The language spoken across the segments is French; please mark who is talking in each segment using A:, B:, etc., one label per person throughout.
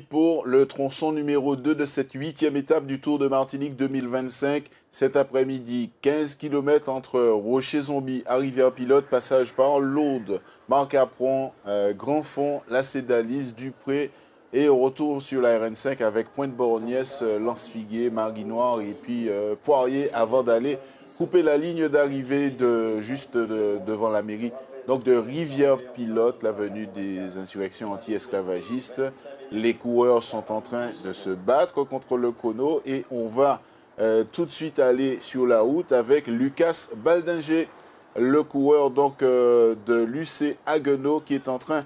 A: Pour le tronçon numéro 2 de cette 8e étape du Tour de Martinique 2025. Cet après-midi, 15 km entre Rocher-Zombie, Rivière-Pilote, passage par l'Aude, Marc-Apron, Grand Fond, La Cédalise, Dupré et retour sur la RN5 avec Pointe-Borgnès, Lance-Figuier, Marguinoire et puis Poirier avant d'aller couper la ligne d'arrivée juste devant la mairie. Donc de Rivière-Pilote, l'avenue des insurrections anti-esclavagistes. Les coureurs sont en train de se battre contre le chrono et on va tout de suite aller sur la route avec Lucas Baldinger, le coureur donc de l'UC Haguenau qui est en train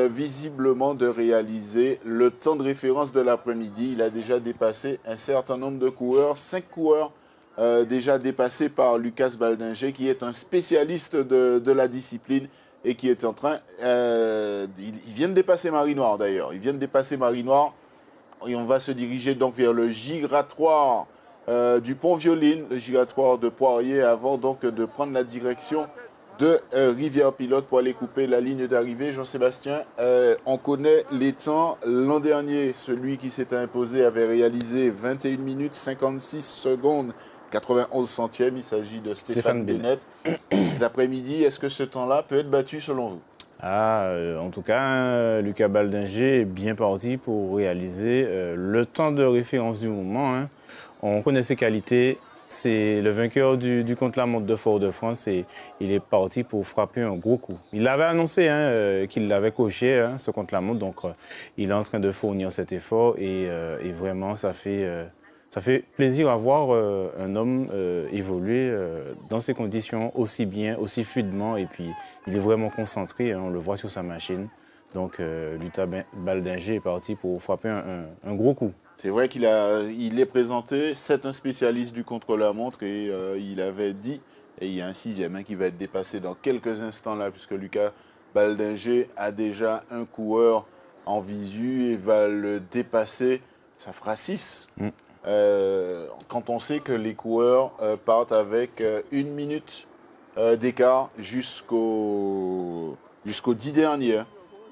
A: visiblement de réaliser le temps de référence de l'après-midi. Il a déjà dépassé un certain nombre de coureurs, 5 coureurs déjà dépassé par Lucas Baldinger, qui est un spécialiste de la discipline et qui est en train... il vient de dépasser Marinoire d'ailleurs. Il vient de dépasser Marinoire et on va se diriger donc vers le giratoire du Pont-Violine, le giratoire de Poirier, avant donc de prendre la direction de Rivière-Pilote pour aller couper la ligne d'arrivée. Jean-Sébastien, on connaît les temps. L'an dernier, celui qui s'était imposé avait réalisé 21 minutes 56 secondes 91 centièmes. Il s'agit de Stéphane Bennett. Cet après-midi, est-ce que ce temps-là peut être battu selon vous?
B: En tout cas, Lucas Baldinger est bien parti pour réaliser le temps de référence du moment. On connaît ses qualités. C'est le vainqueur du contre-la-montre de Fort-de-France et il est parti pour frapper un gros coup. Il l'avait annoncé qu'il l'avait coché, ce contre-la-montre. Donc, il est en train de fournir cet effort et vraiment, ça fait plaisir à voir un homme évoluer dans ces conditions aussi bien, aussi fluidement. Et puis, il est vraiment concentré, on le voit sur sa machine. Donc, Lucas Baldinger est parti pour frapper un gros coup.
A: C'est vrai qu'il est présenté, c'est un spécialiste du contre-la-montre et il avait dit, et il y a un 6e qui va être dépassé dans quelques instants là, puisque Lucas Baldinger a déjà un coureur en visu et va le dépasser, ça fera 6. Quand on sait que les coureurs partent avec 1 minute d'écart jusqu'aux 10 derniers.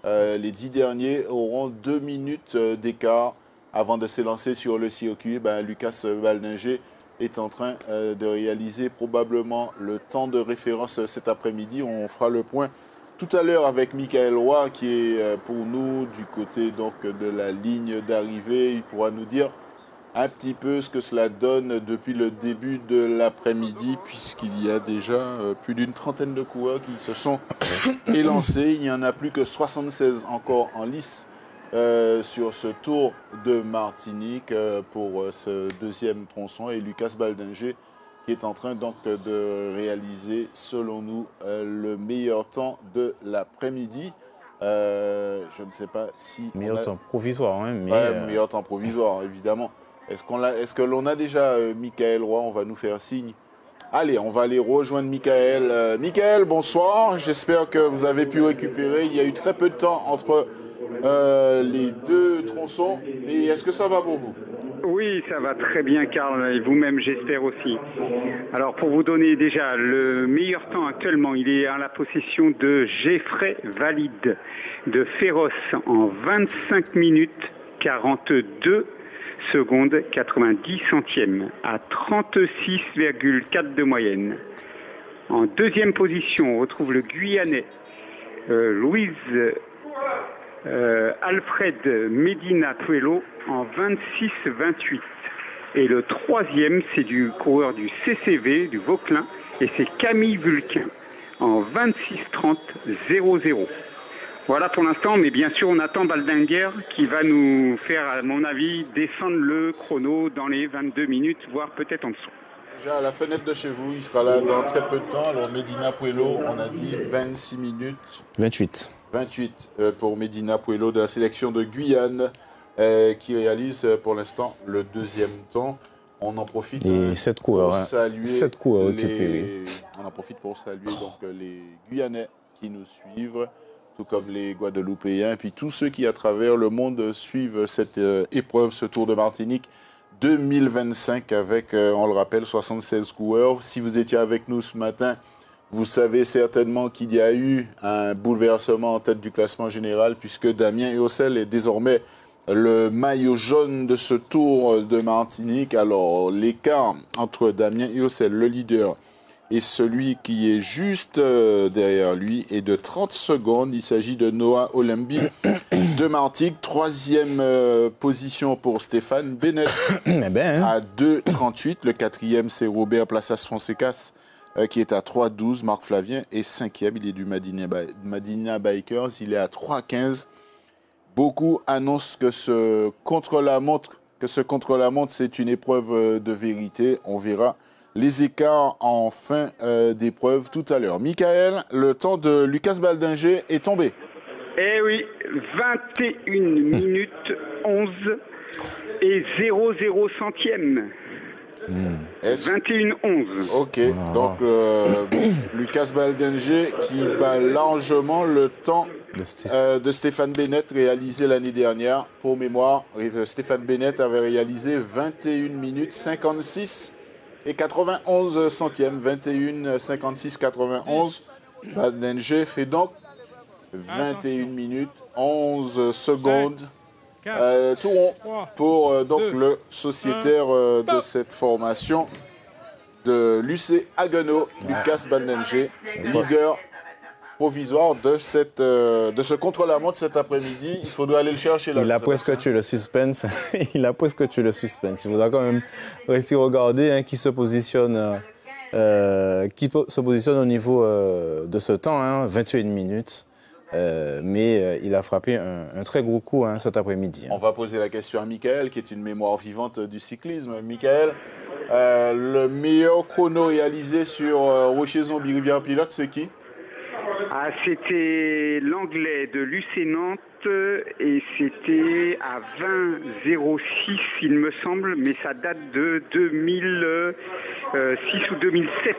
A: Les 10 derniers auront 2 minutes d'écart avant de s'élancer sur le circuit. Lucas Baldinger est en train de réaliser probablement le temps de référence cet après-midi. On fera le point tout à l'heure avec Michael Roy qui est pour nous du côté donc, de la ligne d'arrivée. Il pourra nous dire un petit peu ce que cela donne depuis le début de l'après-midi, puisqu'il y a déjà plus d'une trentaine de coureurs qui se sont élancés. Il n'y en a plus que 76 encore en lice sur ce Tour de Martinique pour ce deuxième tronçon. Et Lucas Baldinger qui est en train donc de réaliser, selon nous, le meilleur temps de l'après-midi. Je ne sais pas si...
B: Meilleur temps provisoire,
A: meilleur temps provisoire, évidemment. Est-ce que l'on a déjà Michael Roy? On va nous faire signe. Allez, on va aller rejoindre Michael. Michael, bonsoir. J'espère que vous avez pu récupérer. Il y a eu très peu de temps entre les deux tronçons. Et est-ce que ça va pour vous?
C: Oui, ça va très bien, Karl, et vous-même, j'espère aussi. Alors, pour vous donner déjà le meilleur temps actuellement, il est en la possession de Geoffrey Valide de Féroce en 25 minutes 42 secondes 90 centièmes à 36,4 de moyenne. En deuxième position, on retrouve le Guyanais Louise Alfred Medina Puello en 26-28. Et le troisième, c'est du coureur du CCV, du Vauclin, et c'est Camille Vulquin en 26-30-00. Voilà pour l'instant, mais bien sûr, on attend Baldinger qui va nous faire, à mon avis, descendre le chrono dans les 22 minutes, voire peut-être en dessous.
A: Déjà à la fenêtre de chez vous, il sera là dans très peu de temps. Alors Medina Puello, on a dit 26 minutes.
B: 28.
A: 28 pour Medina Puello de la sélection de Guyane qui réalise pour l'instant le deuxième temps. On en profite
B: pour saluer 7 coureurs récupérés.
A: On en profite pour saluer donc les Guyanais qui nous suivent, tout comme les Guadeloupéens, et puis tous ceux qui à travers le monde suivent cette épreuve, ce Tour de Martinique 2025 avec, on le rappelle, 76 coureurs. Si vous étiez avec nous ce matin, vous savez certainement qu'il y a eu un bouleversement en tête du classement général puisque Damien Hiossel est désormais le maillot jaune de ce Tour de Martinique. Alors, l'écart entre Damien Hircel, le leader, et celui qui est juste derrière lui est de 30 secondes. Il s'agit de Noah Olembi de Martigues. Troisième position pour Stéphane Bennett à 2,38. Le quatrième, c'est Robert Plaças Fonsecas qui est à 3,12. Marc Flavien est cinquième. Il est du Madina Bikers. Il est à 3,15. Beaucoup annoncent que ce contre-la-montre, c'est une épreuve de vérité. On verra les écarts en fin d'épreuve tout à l'heure. Michael, le temps de Lucas Baldinger est tombé.
C: Eh oui, 21 minutes 11 et 00 centièmes. 21-11.
A: Ok, donc Lucas Baldinger qui bat largement le temps de Stéphane Bennett réalisé l'année dernière. Pour mémoire, Stéphane Bennett avait réalisé 21 minutes 56 et 91 centièmes. 21, 56, 91. Baldinger fait donc 21 minutes 11 secondes. Tout rond pour donc le sociétaire de cette formation de l'UC Haguenau, Lucas Baldinger, leader provisoire de ce contre-la-montre cet après-midi. Il faudra aller le chercher là.
B: Il a presque tué le suspense. Il a presque tué le suspense. Il faudra quand même rester regarder qui se positionne au niveau de ce temps, 21 minutes. Mais il a frappé un très gros coup cet après-midi.
A: On va poser la question à Michael, qui est une mémoire vivante du cyclisme. Michael, le meilleur chrono réalisé sur Rocher-Zombie Rivière-Pilote, c'est qui?
C: C'était l'anglais de l'UC Nantes et c'était à 20,06 il me semble, mais ça date de 2006 ou 2007.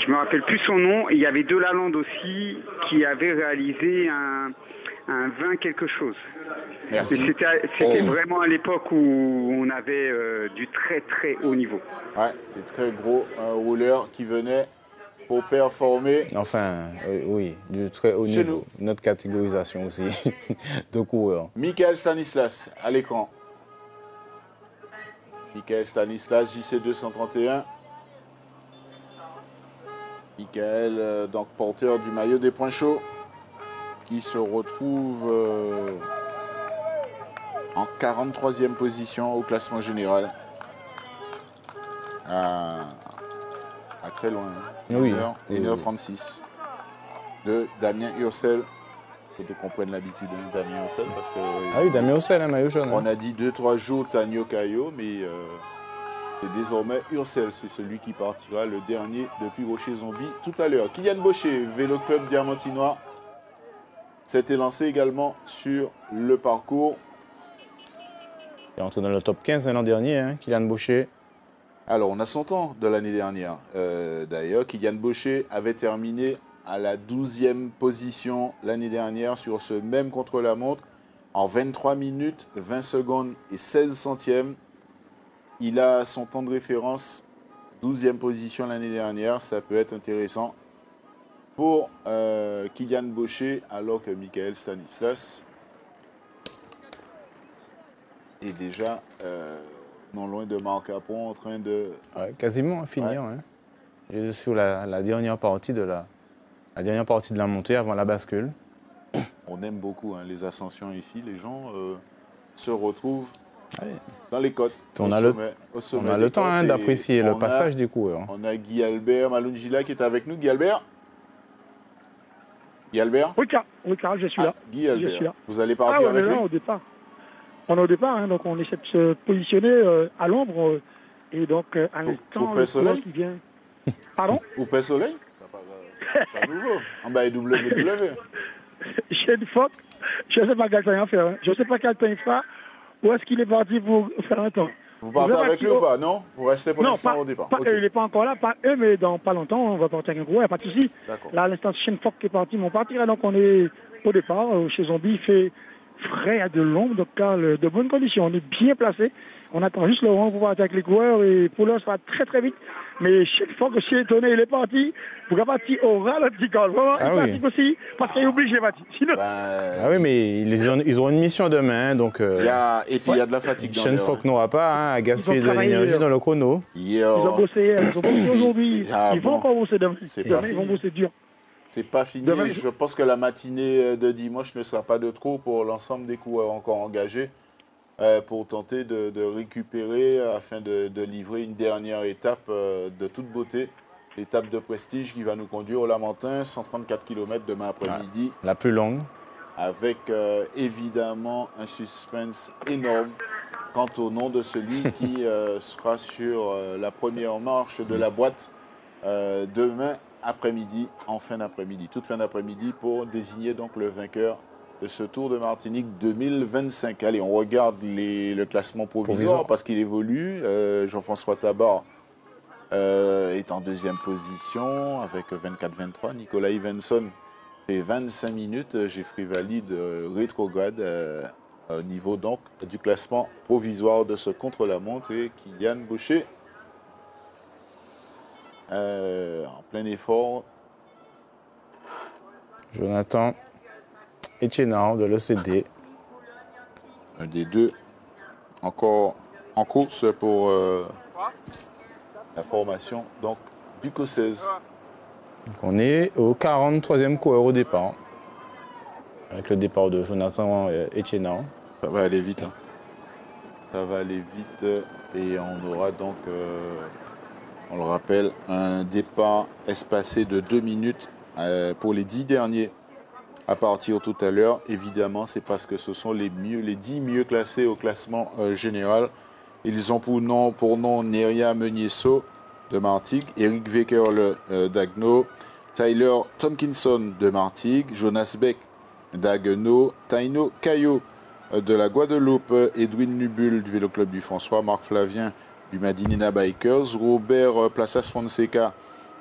C: Je me rappelle plus son nom. Et il y avait Delalande aussi qui avait réalisé un 20 quelque chose.
A: Merci.
C: C'était vraiment à l'époque où on avait du très très haut niveau.
A: Ouais, des très gros rouleurs qui venaient pour performer.
B: Enfin, oui, du très haut
A: Chez
B: niveau.
A: nous.
B: Notre catégorisation aussi de coureurs.
A: Michael Stanislas, à l'écran. Michael Stanislas, JC 231. Michael, donc porteur du maillot des points chauds, qui se retrouve en 43e position au classement général. À très loin.
B: Oui.
A: 1h36 de Damien Hircel. Il faut qu'on prenne l'habitude de Damien Hircel parce que...
B: Ah oui, Damien Hircel, maillot jaune.
A: On a dit 2-3 jours Tanio Caillot, mais c'est désormais Hircel. C'est celui qui partira le dernier depuis Rocher-Zombie tout à l'heure. Kylian Baucher, Vélo Club Diamantinois, s'était lancé également sur le parcours.
B: Il est entré dans le top 15 l'an dernier, Kylian Baucher.
A: Alors, on a son temps de l'année dernière. D'ailleurs, Kylian Baucher avait terminé à la 12e position l'année dernière sur ce même contre-la-montre en 23 minutes, 20 secondes et 16 centièmes. Il a son temps de référence, 12e position l'année dernière. Ça peut être intéressant pour Kylian Baucher, alors que Michael Stanislas est déjà... non loin de Marc Capon, en train de...
B: Ouais, quasiment à finir. Ouais. Sur la dernière partie de la montée avant la bascule.
A: On aime beaucoup les ascensions ici. Les gens se retrouvent dans les côtes.
B: On a le temps d'apprécier le passage des coureurs.
A: On a Guy Albert Malungila qui est avec nous. Guy Albert? Guy Albert?
D: Oui, Carl, je suis là.
A: Guy Albert,
D: je suis là.
A: Vous allez partir avec lui?
D: Au départ. On est au départ, donc on essaie de se positionner à l'ombre et donc à l'instant le soleil qui vient. Pardon?
A: Au Père Soleil? C'est nouveau. En bas WW.
D: J'ai une phoque. Je ne sais pas quel temps il va faire. Je ne sais pas quel temps il fera. Où est-ce qu'il est parti pour faire un temps?
A: Vous partez avec lui ou pas? Non? Vous restez pour l'instant au départ?
D: Il n'est pas encore là, pas eux, mais dans pas longtemps, on va partir avec un gros, il n'y a pas de souci.
A: D'accord.
D: Là, à l'instant, Shane Fock qui est parti, ils vont partir. Donc on est au départ. Chez Zombie, il fait frais, il y a de l'ombre, donc de bonnes conditions. On est bien placé. On attend juste le rang pour partir avec les coureurs et pour l'heure, ça va très très vite. Mais chaque fois que je suis étonné, il est parti. Vous avez parti au ralenti quand vraiment, il est parti aussi parce qu'il est obligé de partir. Sinon...
B: Ah oui, mais ils auront une mission demain, hein, donc...
A: Et puis il y a de la fatigue dans
B: Sean Falk n'aura pas à gaspiller de l'énergie dans le chrono.
D: Ils ont bossé hier, ils ont bossé aujourd'hui. Ils vont encore bosser demain. Demain, ils vont bosser dur.
A: C'est pas fini. Demain, je pense que la matinée de dimanche ne sera pas de trop pour l'ensemble des coureurs encore engagés pour tenter de récupérer afin de livrer une dernière étape de toute beauté. L'étape de prestige qui va nous conduire au Lamentin, 134 km demain après-midi.
B: La plus longue.
A: Avec évidemment un suspense énorme quant au nom de celui qui sera sur la première marche de la boîte demain après-midi, en fin d'après-midi, toute fin d'après-midi, pour désigner donc le vainqueur de ce Tour de Martinique 2025. Allez, on regarde le classement provisoire parce qu'il évolue. Jean-François Tabar est en deuxième position avec 24-23. Nicolas Ivenson fait 25 minutes. Geoffrey Valide rétrograde au niveau donc du classement provisoire de ce contre-la-montre et Kylian Boucher en plein effort.
B: Jonathan Etienard de l'ECD.
A: Un des deux encore en course pour la formation donc du COSEZ.
B: Donc on est au 43e coureur au départ. Avec le départ de Jonathan Etienard.
A: Ça va aller vite. Hein. Ça va aller vite et on aura donc, on le rappelle, un départ espacé de 2 minutes pour les 10 derniers. À partir tout à l'heure, évidemment, c'est parce que ce sont les 10 mieux classés au classement général. Ils ont pour nom Neria Menieso de Martigues, Eric Wekerle d'Agno, Tyler Tomkinson de Martigues, Jonas Beck d'Agno, Taino Caillot de la Guadeloupe, Edwin Nubul du Vélo Club du François, Marc Flavien du Madinina Bikers, Robert Plazas Fonseca,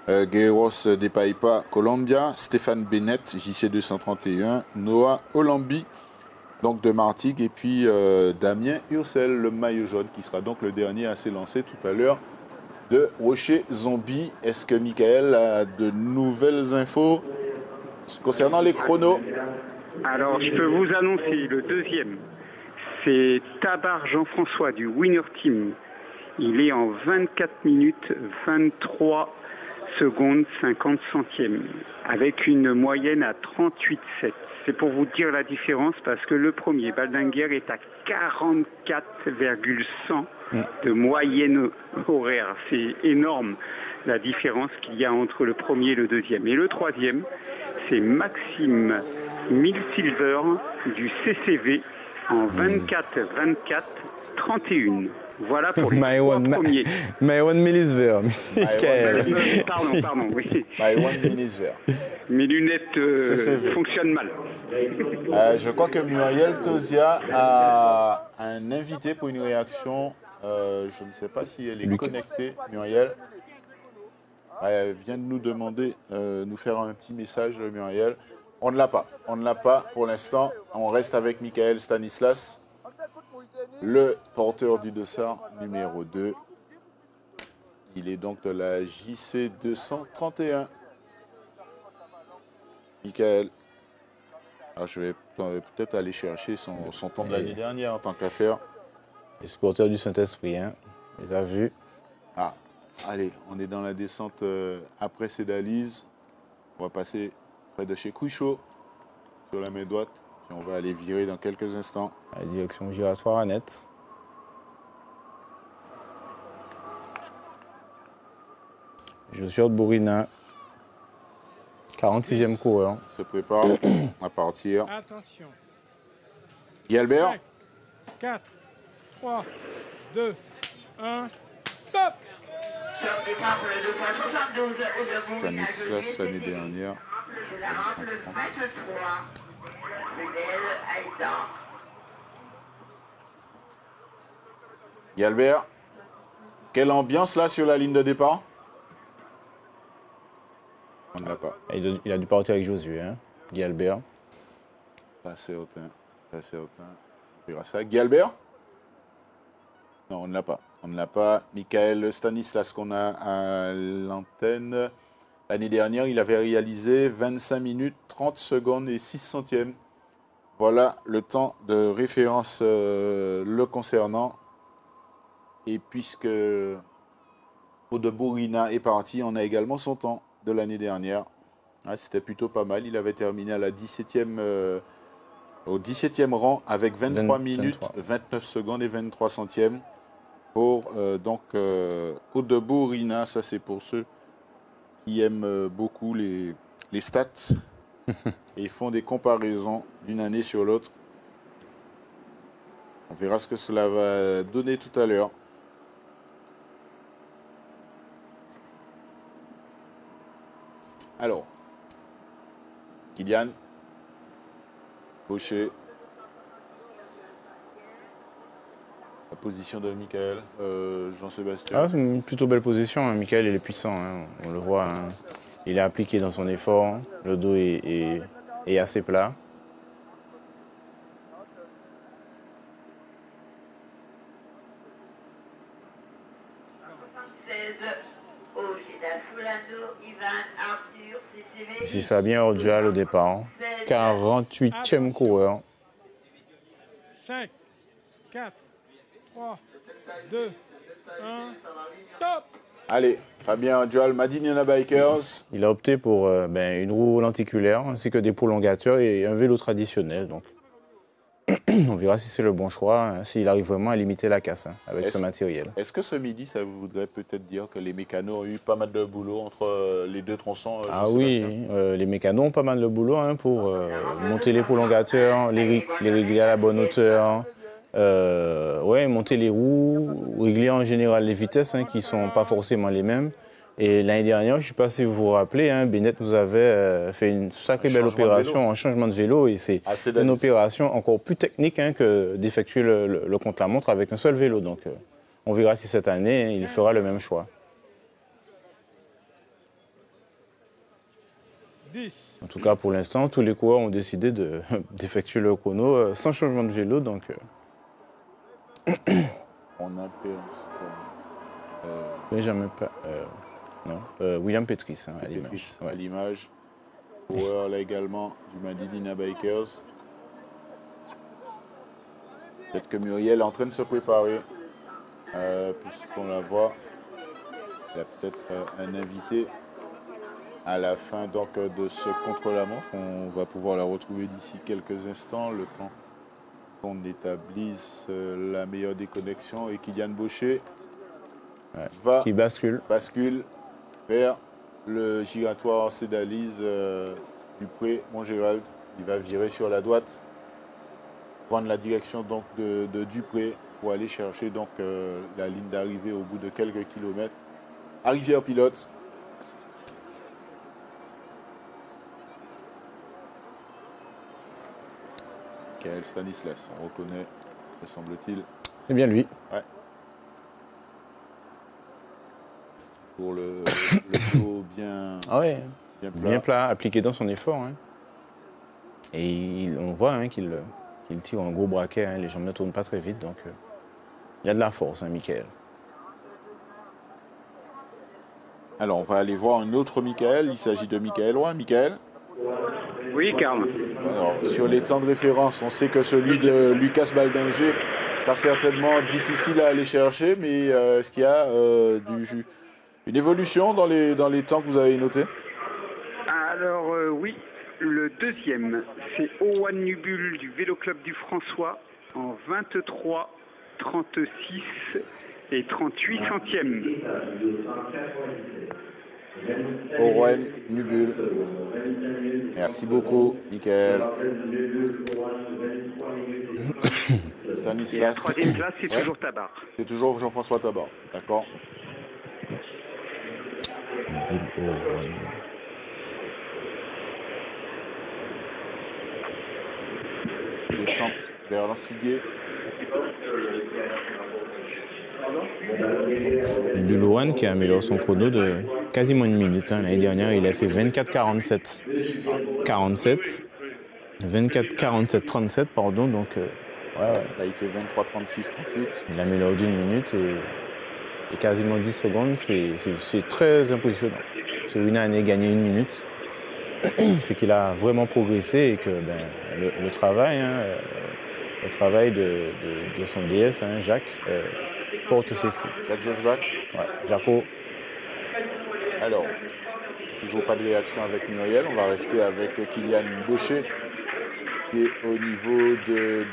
A: Guerreros de Paipa Colombia, Stéphane Bennett, JC 231, Noah Olambi, donc de Martigues, et puis Damien Ursel, le maillot jaune, qui sera donc le dernier à s'élancer tout à l'heure de Rocher Zombie. Est-ce que Michael a de nouvelles infos concernant les chronos?
C: Alors, je peux vous annoncer le deuxième. C'est Tabar Jean-François du Winner Team. Il est en 24 minutes 23 secondes 50 centièmes, avec une moyenne à 38,7. C'est pour vous dire la différence parce que le premier, Baldinger, est à 44,100 de moyenne horaire. C'est énorme la différence qu'il y a entre le premier et le deuxième. Et le troisième, c'est Maxime Milsilver du CCV en 24-24-31. Voilà pour les trois premiers.
B: Maïwan Mélisver.
C: Pardon, oui.
A: Maïwan Mélisver.
C: Mes lunettes fonctionnent mal.
A: Je crois que Muriel Tozia a un invité pour une réaction. Je ne sais pas si elle est connectée, Muriel. Elle vient de nous demander, nous faire un petit message, Muriel. On ne l'a pas. On ne l'a pas pour l'instant. On reste avec Michael Stanislas, le porteur du dossard numéro 2. Il est donc de la JC 231. Michael. Alors je vais peut-être aller chercher son temps de l'année dernière en tant qu'affaire.
B: Les supporters du Saint-Esprit, hein, les a vus.
A: Ah, allez, on est dans la descente après Cédalise. On va passer près de chez Couchot, sur la main droite. Puis on va aller virer dans quelques instants.
B: La direction giratoire à net. Joshua Bourina, 46e coureur.
A: Se prépare à partir.
E: Attention.
A: Guy Albert.
E: 4, 3, 2, 1, top!
A: Stanislas l'année dernière. Guy Albert. Quelle ambiance là sur la ligne de départ? On ne l'a pas.
B: Il a dû partir avec Josué, hein, Guy Albert.
A: Pas certain. Pas certain. On verra ça. Guy Albert? Non, on ne l'a pas. On ne l'a pas. Michael Stanislas qu'on a à l'antenne. L'année dernière, il avait réalisé 25 minutes, 30 secondes et 6 centièmes. Voilà le temps de référence le concernant. Et puisque Odeburina est parti, on a également son temps de l'année dernière. Ah, c'était plutôt pas mal. Il avait terminé à la 17e, au 17e rang avec 23 minutes, 29 secondes et 23 centièmes. Pour Odeburina, ça c'est pour ceux qui aiment beaucoup les stats et font des comparaisons d'une année sur l'autre. On verra ce que cela va donner tout à l'heure. Alors, Kylian, Boucher, la position de Michael, Jean-Sébastien.
B: Ah, c'est une plutôt belle position, hein. Michael, il est puissant, hein. On le voit. Hein. Il est appliqué dans son effort, le dos est assez plat. C'est Fabien Ordual au départ, 48e coureur.
E: 5, 4, 3, 2, 1, top!
A: Allez, Fabien Ordual, Madiniana Bikers.
B: Il a opté pour une roue lenticulaire ainsi que des prolongateurs et un vélo traditionnel. Donc, on verra si c'est le bon choix, hein, s'il arrive vraiment à limiter la casse avec ce matériel.
A: Est-ce que ce midi, ça voudrait peut-être dire que les mécanos ont eu pas mal de boulot entre les deux tronçons?
B: Ah oui, les mécanos ont pas mal de boulot pour monter les prolongateurs, les régler à la bonne hauteur, monter les roues, régler en général les vitesses qui ne sont pas forcément les mêmes. Et l'année dernière, je ne sais pas si vous vous rappelez, Bennett nous avait fait une sacrée belle opération en changement de vélo. Et c'est une opération encore plus technique que d'effectuer le contre-la-montre avec un seul vélo. Donc on verra si cette année, il fera le même choix.
E: 10.
B: En tout cas, pour l'instant, tous les coureurs ont décidé d'effectuer le chrono sans changement de vélo. Donc,
A: on a
B: Benjamin William Petris
A: à l'image. Coureur là également du Madinina Bikers. Peut-être que Muriel est en train de se préparer, puisqu'on la voit. Il y a peut-être un invité à la fin de ce contre-la-montre. On va pouvoir la retrouver d'ici quelques instants, le temps qu'on établisse la meilleure déconnexion. Et Kylian Boucher
B: qui bascule
A: vers le giratoire Cédalise Dupré-Montgérald. Il va virer sur la droite, prendre la direction de Dupré pour aller chercher la ligne d'arrivée au bout de quelques kilomètres à Rivière-Pilote. Michael Stanislas, on reconnaît, me semble-t-il.
B: C'est bien lui.
A: Ouais. Pour le dos
B: bien plat, appliqué dans son effort. Et on voit qu'il tire un gros braquet. Les jambes ne tournent pas très vite, donc il y a de la force, Michael.
A: Alors, on va aller voir un autre Michael. Il s'agit de Michael Roy. Michael?
C: Oui, Karl.
A: Alors, sur les temps de référence, on sait que celui de Lucas Baldinger sera certainement difficile à aller chercher, mais est-ce qu'il y a une évolution dans les temps que vous avez notés?
C: Alors, oui. Le deuxième, c'est Owen Nubul du Vélo Club du François en 23, 36 et 38 centièmes.
A: Owen Nubul. Merci beaucoup, Michael. Stanislas.
C: Et la troisième place, c'est toujours Tabar.
A: C'est toujours Jean-François Tabar, d'accord. Descente vers Lens-Figuier.
B: Bulowan qui améliore son chrono de quasiment une minute. L'année dernière, il a fait 24,47. 47. 24, 47, 37, pardon. Donc, ouais.
A: Là, il fait 23, 36, 38.
B: Il améliore d'une minute et quasiment 10 secondes. C'est très impressionnant. Sur une année, gagner une minute, c'est qu'il a vraiment progressé et que le travail, le travail de son DS, Jacques, porte ses fruits.
A: Jacques Jesbach.
B: Ouais, Jaco.
A: Alors, toujours pas de réaction avec Muriel. On va rester avec Kylian Baucher, qui est au niveau du...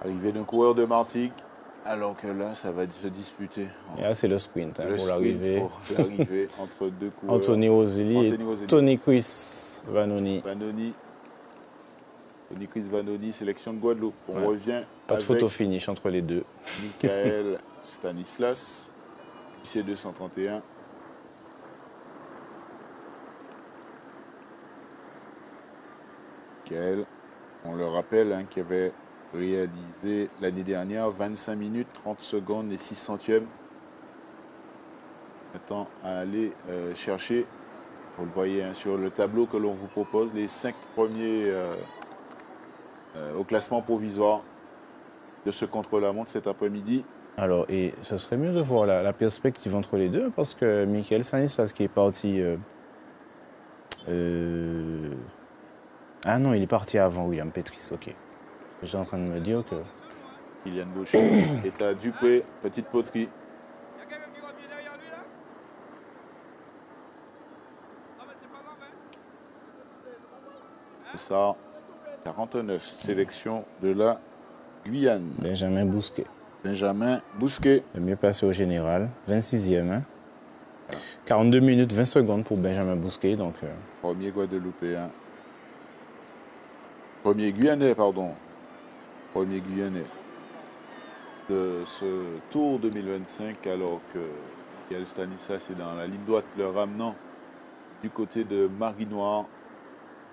A: Arrivée d'un coureur de Martigues, alors que là, ça va se disputer.
B: Et là, c'est le sprint
A: Le
B: pour
A: sprint
B: l'arrivée.
A: pour l'arrivée entre deux coureurs.
B: Anthony Roselli et
A: Roselli.
B: Tony Chris Vanoni.
A: Tony Chris Vanoni, sélection de Guadeloupe. On revient
B: Pas de
A: avec
B: photo finish entre les deux.
A: Michael Stanislas, JC 231. Michael, on le rappelle, qui avait réalisé l'année dernière 25 minutes, 30 secondes et 6 centièmes. Maintenant, à aller chercher, vous le voyez sur le tableau que l'on vous propose, les 5 premiers au classement provisoire de ce contre-la-montre cet après-midi.
B: Alors, et ce serait mieux de voir la perspective entre les deux parce que Michael Stanislas qui est parti... Ah non, il est parti avant William Petris, ok. J'étais en train de me dire que...
A: Kylian Baucher est à Dupré, petite poterie. Ça, 49, sélection de la Guyane.
B: Benjamin Bousquet.
A: Benjamin Bousquet.
B: Le mieux placé au général, 26e. 42 minutes, 20 secondes pour Benjamin Bousquet. Donc,
A: Premier Guadeloupéen. Premier Guyanais, pardon. Premier Guyanais de ce Tour 2025, alors que Michael Stanislas est dans la ligne droite, le ramenant du côté de Marie-Noire.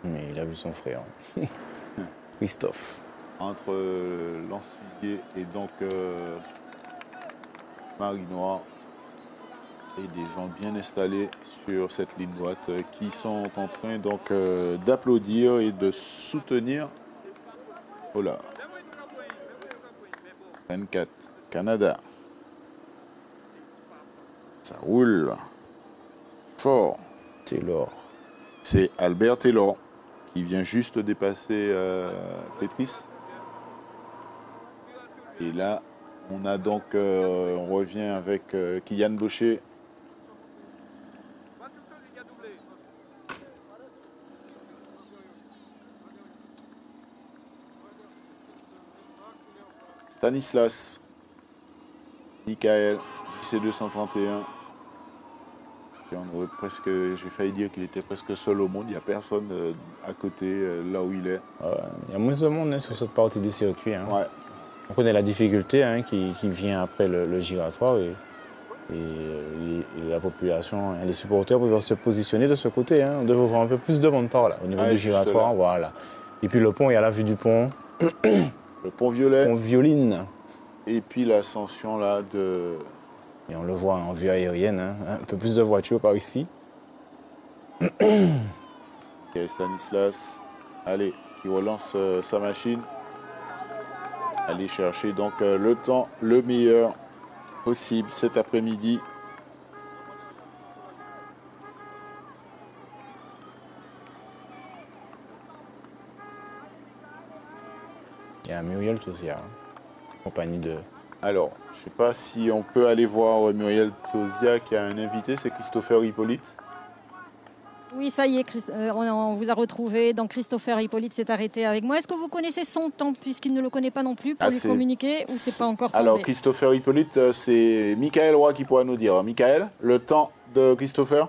B: Mais il a vu son frère, Christophe.
A: Entre Lance-Figuier et donc Marie-Noire. Et des gens bien installés sur cette ligne droite qui sont en train donc d'applaudir et de soutenir. Oh là. 24, Canada. Ça roule. Fort.
B: Taylor.
A: C'est Albert Taylor qui vient juste dépasser Petris. Et là, on a donc, on revient avec Kylian Baucher. Stanislas, Michael, JC 231. J'ai failli dire qu'il était presque seul au monde. Il n'y a personne à côté, là où il est.
B: Il y a moins de monde sur cette partie du circuit.
A: Ouais.
B: On connaît la difficulté qui vient après le giratoire et la population, les supporters peuvent se positionner de ce côté. On devrait voir un peu plus de monde par là, au niveau du giratoire. Voilà. Et puis le pont, il y a la vue du pont.
A: Le pont violet.
B: Pont Violine.
A: Et puis l'ascension là de...
B: Et on le voit en vue aérienne, un peu plus de voitures par ici.
A: Stanislas, allez, qui relance sa machine. Allez chercher donc le temps le meilleur possible cet après-midi.
B: Il y a Muriel Tosia, compagnie de...
A: Alors, je ne sais pas si on peut aller voir Muriel Tosia qui a un invité, c'est Christopher Hippolyte.
F: Oui, ça y est, on vous a retrouvé. Donc Christopher Hippolyte s'est arrêté avec moi. Est-ce que vous connaissez son temps, puisqu'il ne le connaît pas non plus, pour lui communiquer, ou c'est pas encore tombé?
A: Alors, Christopher Hippolyte, c'est Michael Roy qui pourra nous dire. Michael, le temps de Christopher?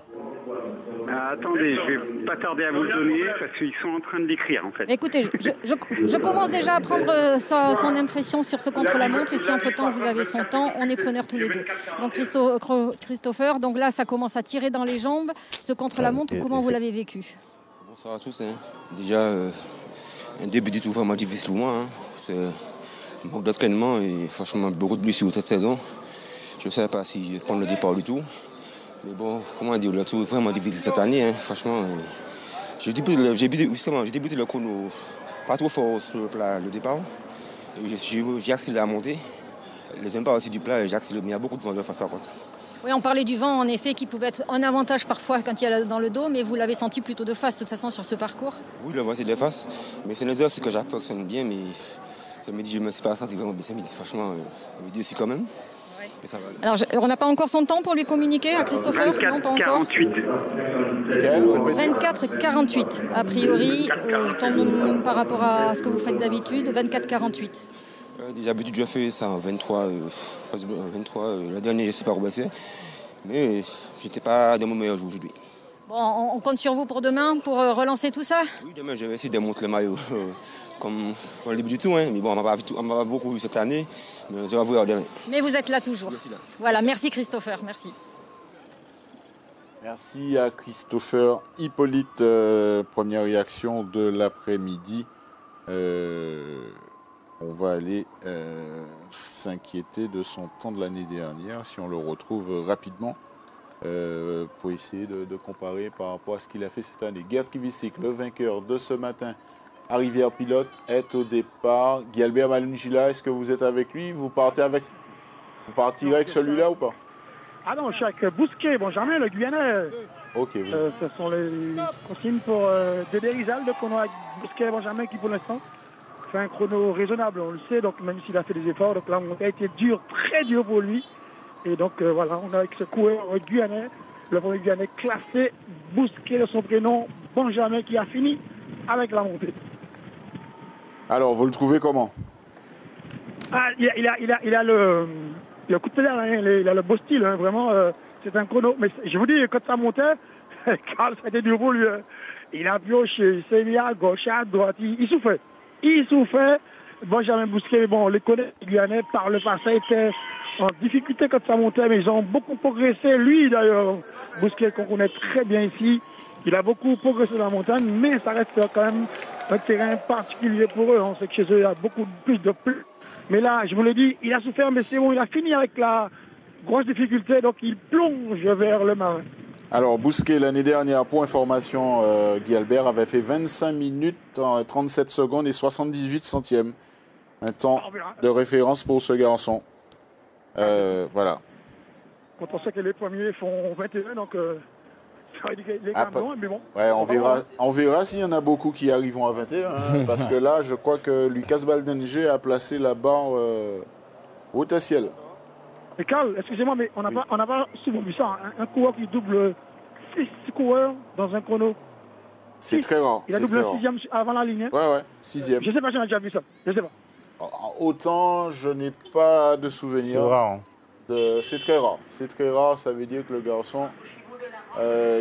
C: Attendez, je vais pas tarder à vous le donner parce qu'ils sont en train de l'écrire en fait.
F: Écoutez, je commence déjà à prendre son impression sur ce contre-la-montre et si entre-temps vous avez son temps, on est preneurs tous les deux. Donc Christopher, donc là ça commence à tirer dans les jambes, ce contre-la-montre, comment vous l'avez vécu?
G: Bonsoir à tous. Déjà, un début du tour vraiment difficile pour moi. manque d'entraînement et franchement beaucoup de blessures cette saison. Je ne savais pas si je vais prendre le départ du tout. Mais bon, comment dire, le tour est vraiment difficile cette année. Hein. Franchement, j'ai débuté le chrono pas trop fort sur le départ. J'ai accéléré à monter. Les deuxième partie du plat, j'ai accéléré, mais il y a beaucoup de vent de face par contre.
F: Oui, on parlait du vent, en effet, qui pouvait être un avantage parfois quand il y a dans le dos, mais vous l'avez senti plutôt de face, de toute façon, sur ce parcours.
G: Oui, le vent, c'est de face. Mais c'est une exercice que j'affectionne bien, mais ça me dit, je ne me suis pas senti vraiment bien. Franchement, me dit aussi quand même.
F: Ouais.
G: Mais ça va.
F: Alors, on n'a pas encore son temps pour lui communiquer à Christopher? Non, pas encore. 24-48, a priori, temps par rapport à ce que vous faites d'habitude, 24-48.
G: Déjà, d'habitude, je fais ça en 23. La dernière, je ne sais pas où c'est. Mais je n'étais pas dans mon meilleur jour aujourd'hui.
F: Bon, on compte sur vous pour demain, pour relancer tout ça?
G: Oui, demain, je vais essayer de monter le maillot comme au début du tout. Hein. Mais bon, on m'a pas beaucoup vu cette année. Mais je vais voir demain.
F: Mais vous êtes là toujours.
G: Là.
F: Voilà, merci Christopher, merci.
A: Merci à Christopher Hippolyte. Première réaction de l'après-midi. On va aller s'inquiéter de son temps de l'année dernière, si on le retrouve rapidement, pour essayer de comparer par rapport à ce qu'il a fait cette année. Gerd Kvistik, le vainqueur de ce matin à Rivière-Pilote, est au départ. Guilbert Malungila, est-ce que vous êtes avec lui? Vous partirez avec celui-là ou pas?
D: Ah non, je suis avec Bousquet, Benjamin, le Guyanais.
A: Ok. Oui.
D: Ce sont les consignes pour Dédé Rizal, le chrono avec Bousquet, Benjamin, qui pour l'instant fait un chrono raisonnable, on le sait, donc même s'il a fait des efforts, donc là, on a été dur, très dur pour lui. Et donc voilà, on a avec ce coureur guyanais, le premier guyanais classé, Bousquet de son prénom, Benjamin, qui a fini avec la montée.
A: Alors, vous le trouvez comment?
D: Ah, il a le coup de pédale, hein, il a le beau style, hein, vraiment, c'est un chrono. Mais je vous dis, quand ça montait, Carl, ça a été dur pour lui. Hein. Il a pioché, il s'est mis à gauche, à droite, il souffrait. Il souffrait. Benjamin Bousquet, bon, les connaît, les Guyanais, par le passé, étaient en difficulté quand ça montait, mais ils ont beaucoup progressé. Lui, d'ailleurs, Bousquet, qu'on connaît très bien ici, il a beaucoup progressé dans la montagne, mais ça reste quand même un terrain particulier pour eux. On sait que chez eux, il y a beaucoup plus de pluie. Mais là, je vous l'ai dit, il a souffert, mais c'est bon, il a fini avec la grosse difficulté, donc il plonge vers le marin.
A: Alors, Bousquet, l'année dernière, pour information, Guilbert avait fait 25 minutes, 37 secondes et 78 centièmes. Un temps de référence pour ce garçon. Voilà.
D: Quand on sait que les premiers font 21, donc ça va dire qu'il est quand même loin, mais bon.
A: Ouais, on verra s'il y en a beaucoup qui arriveront à 21, hein, parce que là, je crois que Lucas Baldenger a placé la barre haut à ciel.
D: Mais Carl, excusez-moi, mais on n'a pas souvent vu ça, hein, un coureur qui double 6 coureurs dans un chrono.
A: C'est très rare.
D: Il a doublé un 6e avant la ligne. Hein.
A: Ouais, 6e.
D: Je ne sais pas si on a déjà vu ça, je ne sais pas.
A: Autant, je n'ai pas de souvenir.
B: C'est rare.
A: C'est très rare. C'est très rare, ça veut dire que le garçon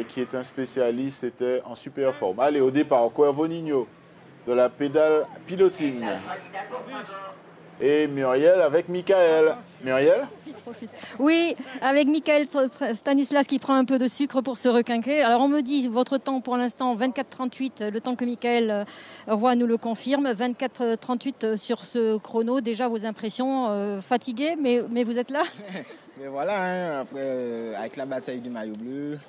A: qui est un spécialiste était en super forme. Allez, au départ, Cuervo Nino de la pédale pilotine. Et Muriel avec Michael. Muriel?
F: Oui, avec Michael Stanislas qui prend un peu de sucre pour se requinquer. Alors on me dit, votre temps pour l'instant, 24-38, le temps que Michael Roy nous le confirme. 24-38 sur ce chrono. Déjà vos impressions, fatigué, mais vous êtes là?
H: Mais voilà, hein, après, avec la bataille du maillot bleu,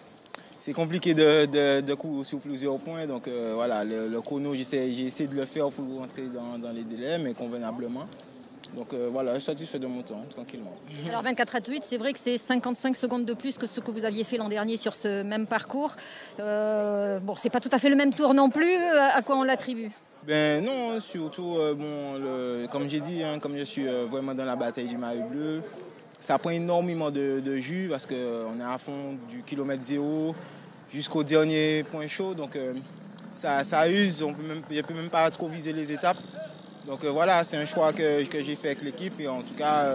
H: c'est compliqué de courir sur plusieurs points. Donc voilà, le chrono, j'ai essayé de le faire pour rentrer dans les délais, mais convenablement. Donc voilà, je suis satisfait de mon temps, tranquillement.
F: Alors 24-38, c'est vrai que c'est 55 secondes de plus que ce que vous aviez fait l'an dernier sur ce même parcours. Bon, c'est pas tout à fait le même tour non plus. À quoi on l'attribue?
H: Ben non, surtout, comme j'ai dit, hein, comme je suis vraiment dans la bataille du maillot bleu, ça prend énormément de jus parce qu'on est à fond du kilomètre 0 jusqu'au dernier point chaud. Donc ça use, je ne peux même pas trop viser les étapes. Donc voilà, c'est un choix que j'ai fait avec l'équipe et en tout cas,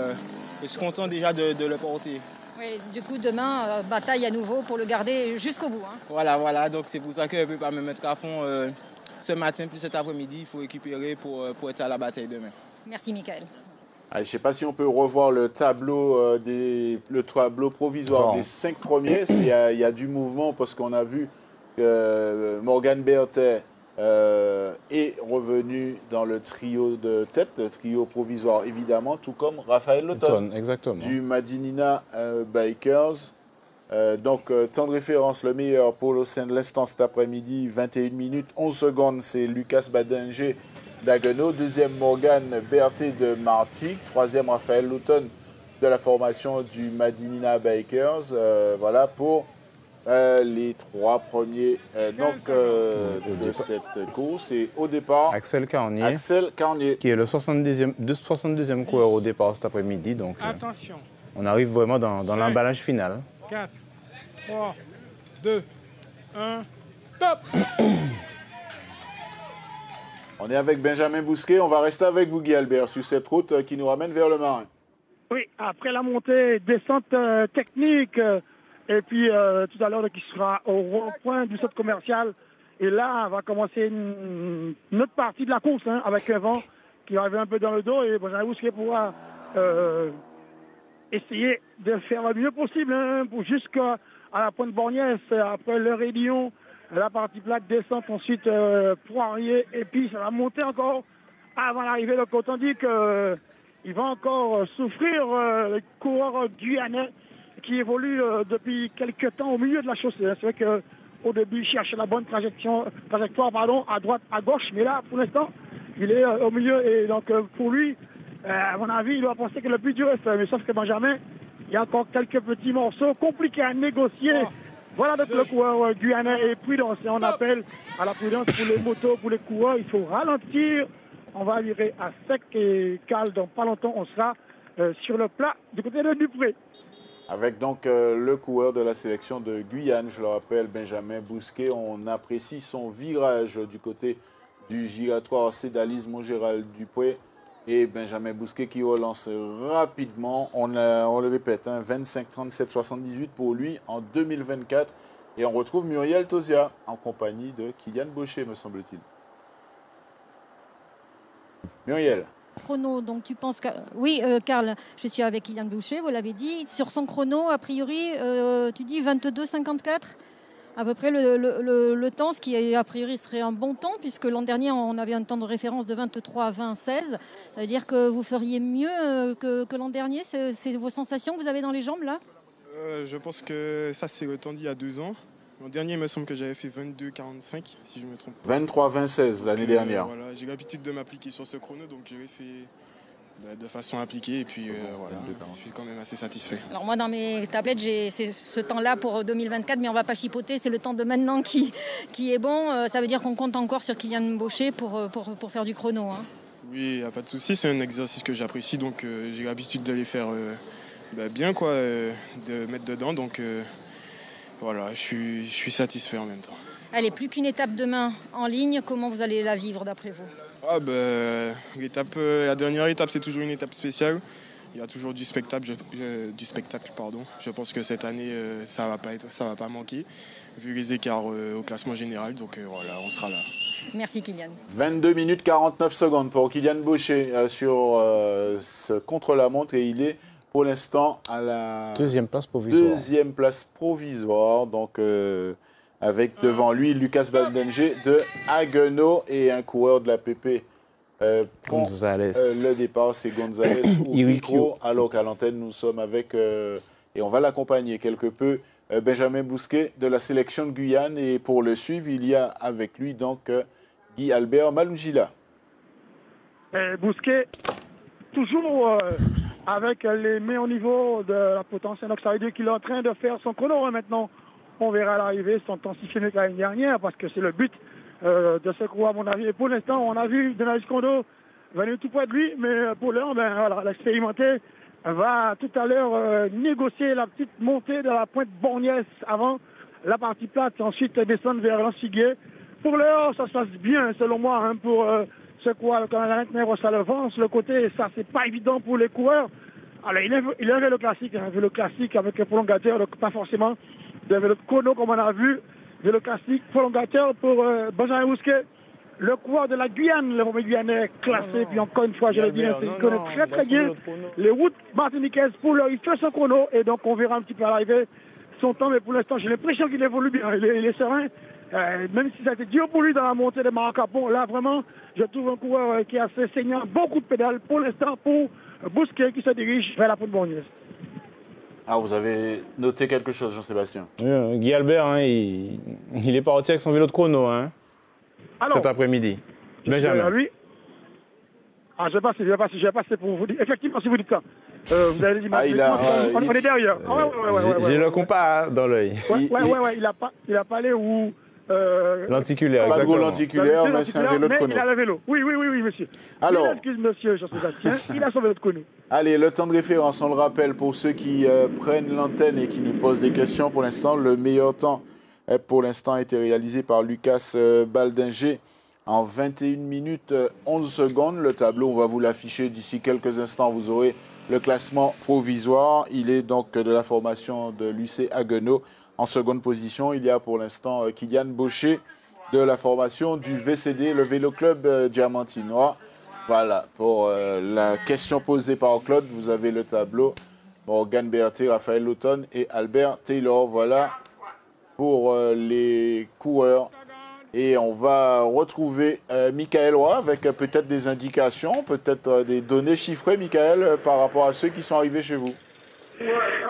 H: je suis content déjà de le porter.
F: Oui, du coup, demain, bataille à nouveau pour le garder jusqu'au bout. Hein.
H: Voilà, donc c'est pour ça que je ne peux pas me mettre à fond ce matin plus cet après-midi. Il faut récupérer pour être à la bataille demain.
F: Merci, Michael.
A: Je ne sais pas si on peut revoir le tableau, le tableau provisoire des 5 premiers. Il y a du mouvement parce qu'on a vu que Morgan Berthet est revenu dans le trio de tête, le trio provisoire évidemment, tout comme Raphaël Lauton
B: exactement.
A: du Madinina Bikers. Temps de référence, le meilleur pour au sein de l'instant cet après-midi, 21 minutes, 11 secondes, c'est Lucas Badinger d'Haguenau. Deuxième, Morgan Berthet de Martigues. Troisième, Raphaël Lauton de la formation du Madinina Bikers. Voilà pour les trois premiers de cette course. Et au départ,
B: Axel Carnier,
A: qui
B: est le 62e coureur au départ cet après-midi. Donc,
E: attention.
B: On arrive vraiment dans l'emballage final.
E: 4, 3, 2, 1, top!
A: On est avec Benjamin Bousquet. On va rester avec vous, Guy Albert, sur cette route qui nous ramène vers le Marin.
D: Oui, après la montée, descente technique, et puis tout à l'heure, qui sera au rond-point du centre commercial. Et là, va commencer une autre partie de la course, avec un vent qui va arriver un peu dans le dos. Et Benjamin Bousquet pourra essayer de faire le mieux possible pour jusqu'à la pointe Borgnès. Après le Rédillon, la partie plate descente, ensuite Poirier, et puis ça va monter encore avant l'arrivée. Donc autant dit qu'il va encore souffrir le coureur guyanais qui évolue depuis quelques temps au milieu de la chaussée. C'est vrai qu'au début, il cherche la bonne trajectoire à droite, à gauche, mais là, pour l'instant, il est au milieu. Et donc, pour lui, à mon avis, il doit penser que le plus dur est fait. Mais sauf que Benjamin, il y a encore quelques petits morceaux compliqués à négocier. Voilà, donc le coureur guyanais est prudent. Et on appelle à la prudence pour les motos, pour les coureurs. Il faut ralentir. On va virer à sec et calme. Dans pas longtemps, on sera sur le plat du côté de Dupré.
A: Avec donc le coureur de la sélection de Guyane, je le rappelle, Benjamin Bousquet. On apprécie son virage du côté du giratoire Cédalise Montgéral Dupré. Et Benjamin Bousquet qui relance rapidement. On le répète, 25, 37, 78 pour lui en 2024. Et on retrouve Muriel Tosia en compagnie de Kylian Baucher, me semble-t-il. Muriel.
F: Chrono, donc tu penses que... Oui, Karl, je suis avec Kylian Boucher, vous l'avez dit. Sur son chrono, a priori, tu dis 22,54 à peu près le temps, ce qui a priori serait un bon temps, puisque l'an dernier, on avait un temps de référence de 23,20,16. Ça veut dire que vous feriez mieux que l'an dernier. C'est vos sensations que vous avez dans les jambes, là?
I: Je pense que ça, c'est le temps d'il y a 2 ans. L'an dernier, il me semble que j'avais fait 22,45, si je me trompe pas.
A: 23,26 l'année dernière.
I: Voilà, j'ai l'habitude de m'appliquer sur ce chrono, donc je l'ai fait de façon appliquée. Et puis voilà, je suis quand même assez satisfait.
F: Alors moi, dans mes tablettes, j'ai ce temps-là pour 2024, mais on ne va pas chipoter. C'est le temps de maintenant qui est bon. Ça veut dire qu'on compte encore sur Kylian Baucher pour faire du chrono.
I: Oui, il n'y a pas de souci. C'est un exercice que j'apprécie, donc j'ai l'habitude de les faire bien, de mettre dedans. Donc voilà, je suis satisfait en même temps.
F: Allez, plus qu'une étape demain en ligne, comment vous allez la vivre d'après vous?
I: La dernière étape, c'est toujours une étape spéciale. Il y a toujours du spectacle. Je pense que cette année, ça va pas manquer, vu les écarts au classement général. Donc voilà, on sera là.
F: Merci Kylian.
A: 22 minutes 49 secondes pour Kylian Baucher sur ce contre-la-montre, et il est pour l'instant à la
B: deuxième place
A: provisoire. Donc avec devant lui Lucas Badinger de Haguenau et un coureur de la PP.
B: Gonzalez.
A: Le départ, c'est Gonzalez ou micro, alors qu'à l'antenne, nous sommes avec, et on va l'accompagner quelque peu, Benjamin Bousquet de la sélection de Guyane. Et pour le suivre, il y a avec lui donc Guy Albert Malungila.
D: Bousquet, toujours avec les mains au niveau de la potentielle. Donc ça veut dire qu'il est en train de faire son chrono maintenant. On verra à l'arrivée s'intensifier mieux que l'année dernière, parce que c'est le but de ce coup, à mon avis. Et pour l'instant, on a vu Denis Kondo venir tout près de lui, mais pour l'heure, l'expérimenté va tout à l'heure négocier la petite montée de la pointe Borgnès avant la partie plate, et ensuite descendre vers l'Ansiguier. Pour l'heure, ça se passe bien, selon moi, pour ce quoi le Canadien ça le vent sur le côté, ça, c'est pas évident pour les coureurs. Alors, il avait le classique, le classique avec un prolongateur, donc pas forcément de vélo de chrono comme on a vu, vélo classique, prolongateur pour Benjamin Bousquet, le coureur de la Guyane, le premier Guyanais classé, puis encore une fois, je le dis, il connaît très très bien les routes martiniquaises. Pour l'heure, il fait son chrono, et donc on verra un petit peu à l'arrivée son temps, mais pour l'instant, j'ai l'impression qu'il évolue bien, il est serein, Même si ça a été dur pour lui dans la montée de Maracapon, là, vraiment, je trouve un coureur qui est assez saignant, beaucoup de pédales pour l'instant pour Bousquet qui se dirige vers la Pointe-Borgnesse.
A: Ah, vous avez noté quelque chose, Jean-Sébastien?
B: Guy Albert, hein, il est parti avec son vélo de chrono cet après-midi. Benjamin.
D: Lui. Ah, je vais passer pour vous dire. Effectivement, si vous dites ça. Vous avez dit, on est derrière.
B: J'ai le compas dans l'œil.
D: Il a parlé où...
B: Lenticulaire,
A: pas de
B: exactement.
A: gros lenticulaire, mais c'est un vélo de chrono.
D: Il a le vélo. Oui, monsieur.
A: Alors,
D: excuse, monsieur Jean-Sébastien, il a son vélo de chrono.
A: Allez, le temps de référence, on le rappelle pour ceux qui prennent l'antenne et qui nous posent des questions. Pour l'instant, le meilleur temps, pour l'instant, a été réalisé par Lucas Baldinger en 21 minutes 11 secondes. Le tableau, on va vous l'afficher d'ici quelques instants. Vous aurez le classement provisoire. Il est donc de la formation de l'UC Haguenau. En seconde position, il y a pour l'instant Kylian Baucher de la formation du VCD, le Vélo Club Diamantinois. Voilà, pour la question posée par Claude, vous avez le tableau. Morgan Berthet, Raphaël Lauton et Albert Taylor. Voilà pour les coureurs. Et on va retrouver Michael Roy avec peut-être des indications, peut-être des données chiffrées, Michael, par rapport à ceux qui sont arrivés chez vous.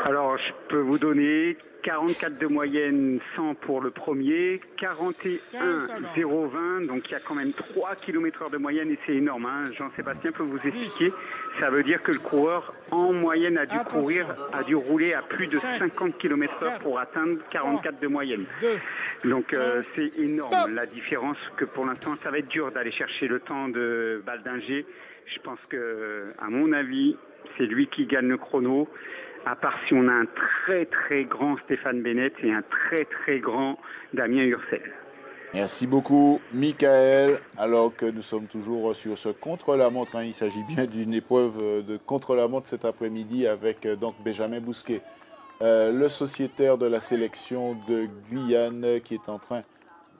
C: Alors, je peux vous donner 44 de moyenne, 100 pour le premier, 41,020, donc il y a quand même 3 km/h de moyenne et c'est énorme. Hein. Jean-Sébastien peut vous expliquer. Ça veut dire que le coureur, en moyenne, a dû rouler à plus de 50 km/h pour atteindre 44 de moyenne. Donc c'est énorme la différence que pour l'instant, ça va être dur d'aller chercher le temps de Baldinger. Je pense que, à mon avis, c'est lui qui gagne le chrono. À part si on a un très très grand Stéphane Bennett et un très très grand Damien Ursel.
A: Merci beaucoup, Michael. Alors que nous sommes toujours sur ce contre-la-montre, il s'agit bien d'une épreuve de contre-la-montre cet après-midi avec donc Benjamin Bousquet, le sociétaire de la sélection de Guyane qui est en train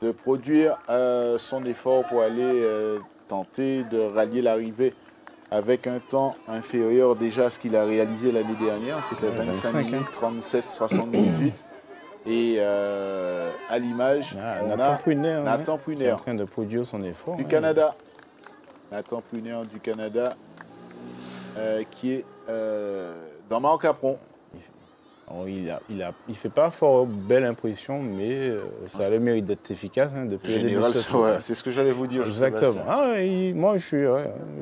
A: de produire son effort pour aller tenter de rallier l'arrivée avec un temps inférieur déjà à ce qu'il a réalisé l'année dernière. C'était 25 minutes 37,78. Et à l'image, on
B: Nathan Pruner,
A: Nathan Pruner
B: qui est en train de produire son effort.
A: Du Canada. Nathan Pruner du Canada qui est dans Marc-Capron.
B: Il fait pas fort belle impression, mais ça a le mérite d'être efficace depuis
A: général, ouais, c'est ce que j'allais vous dire.
B: Exactement. Moi, j'ai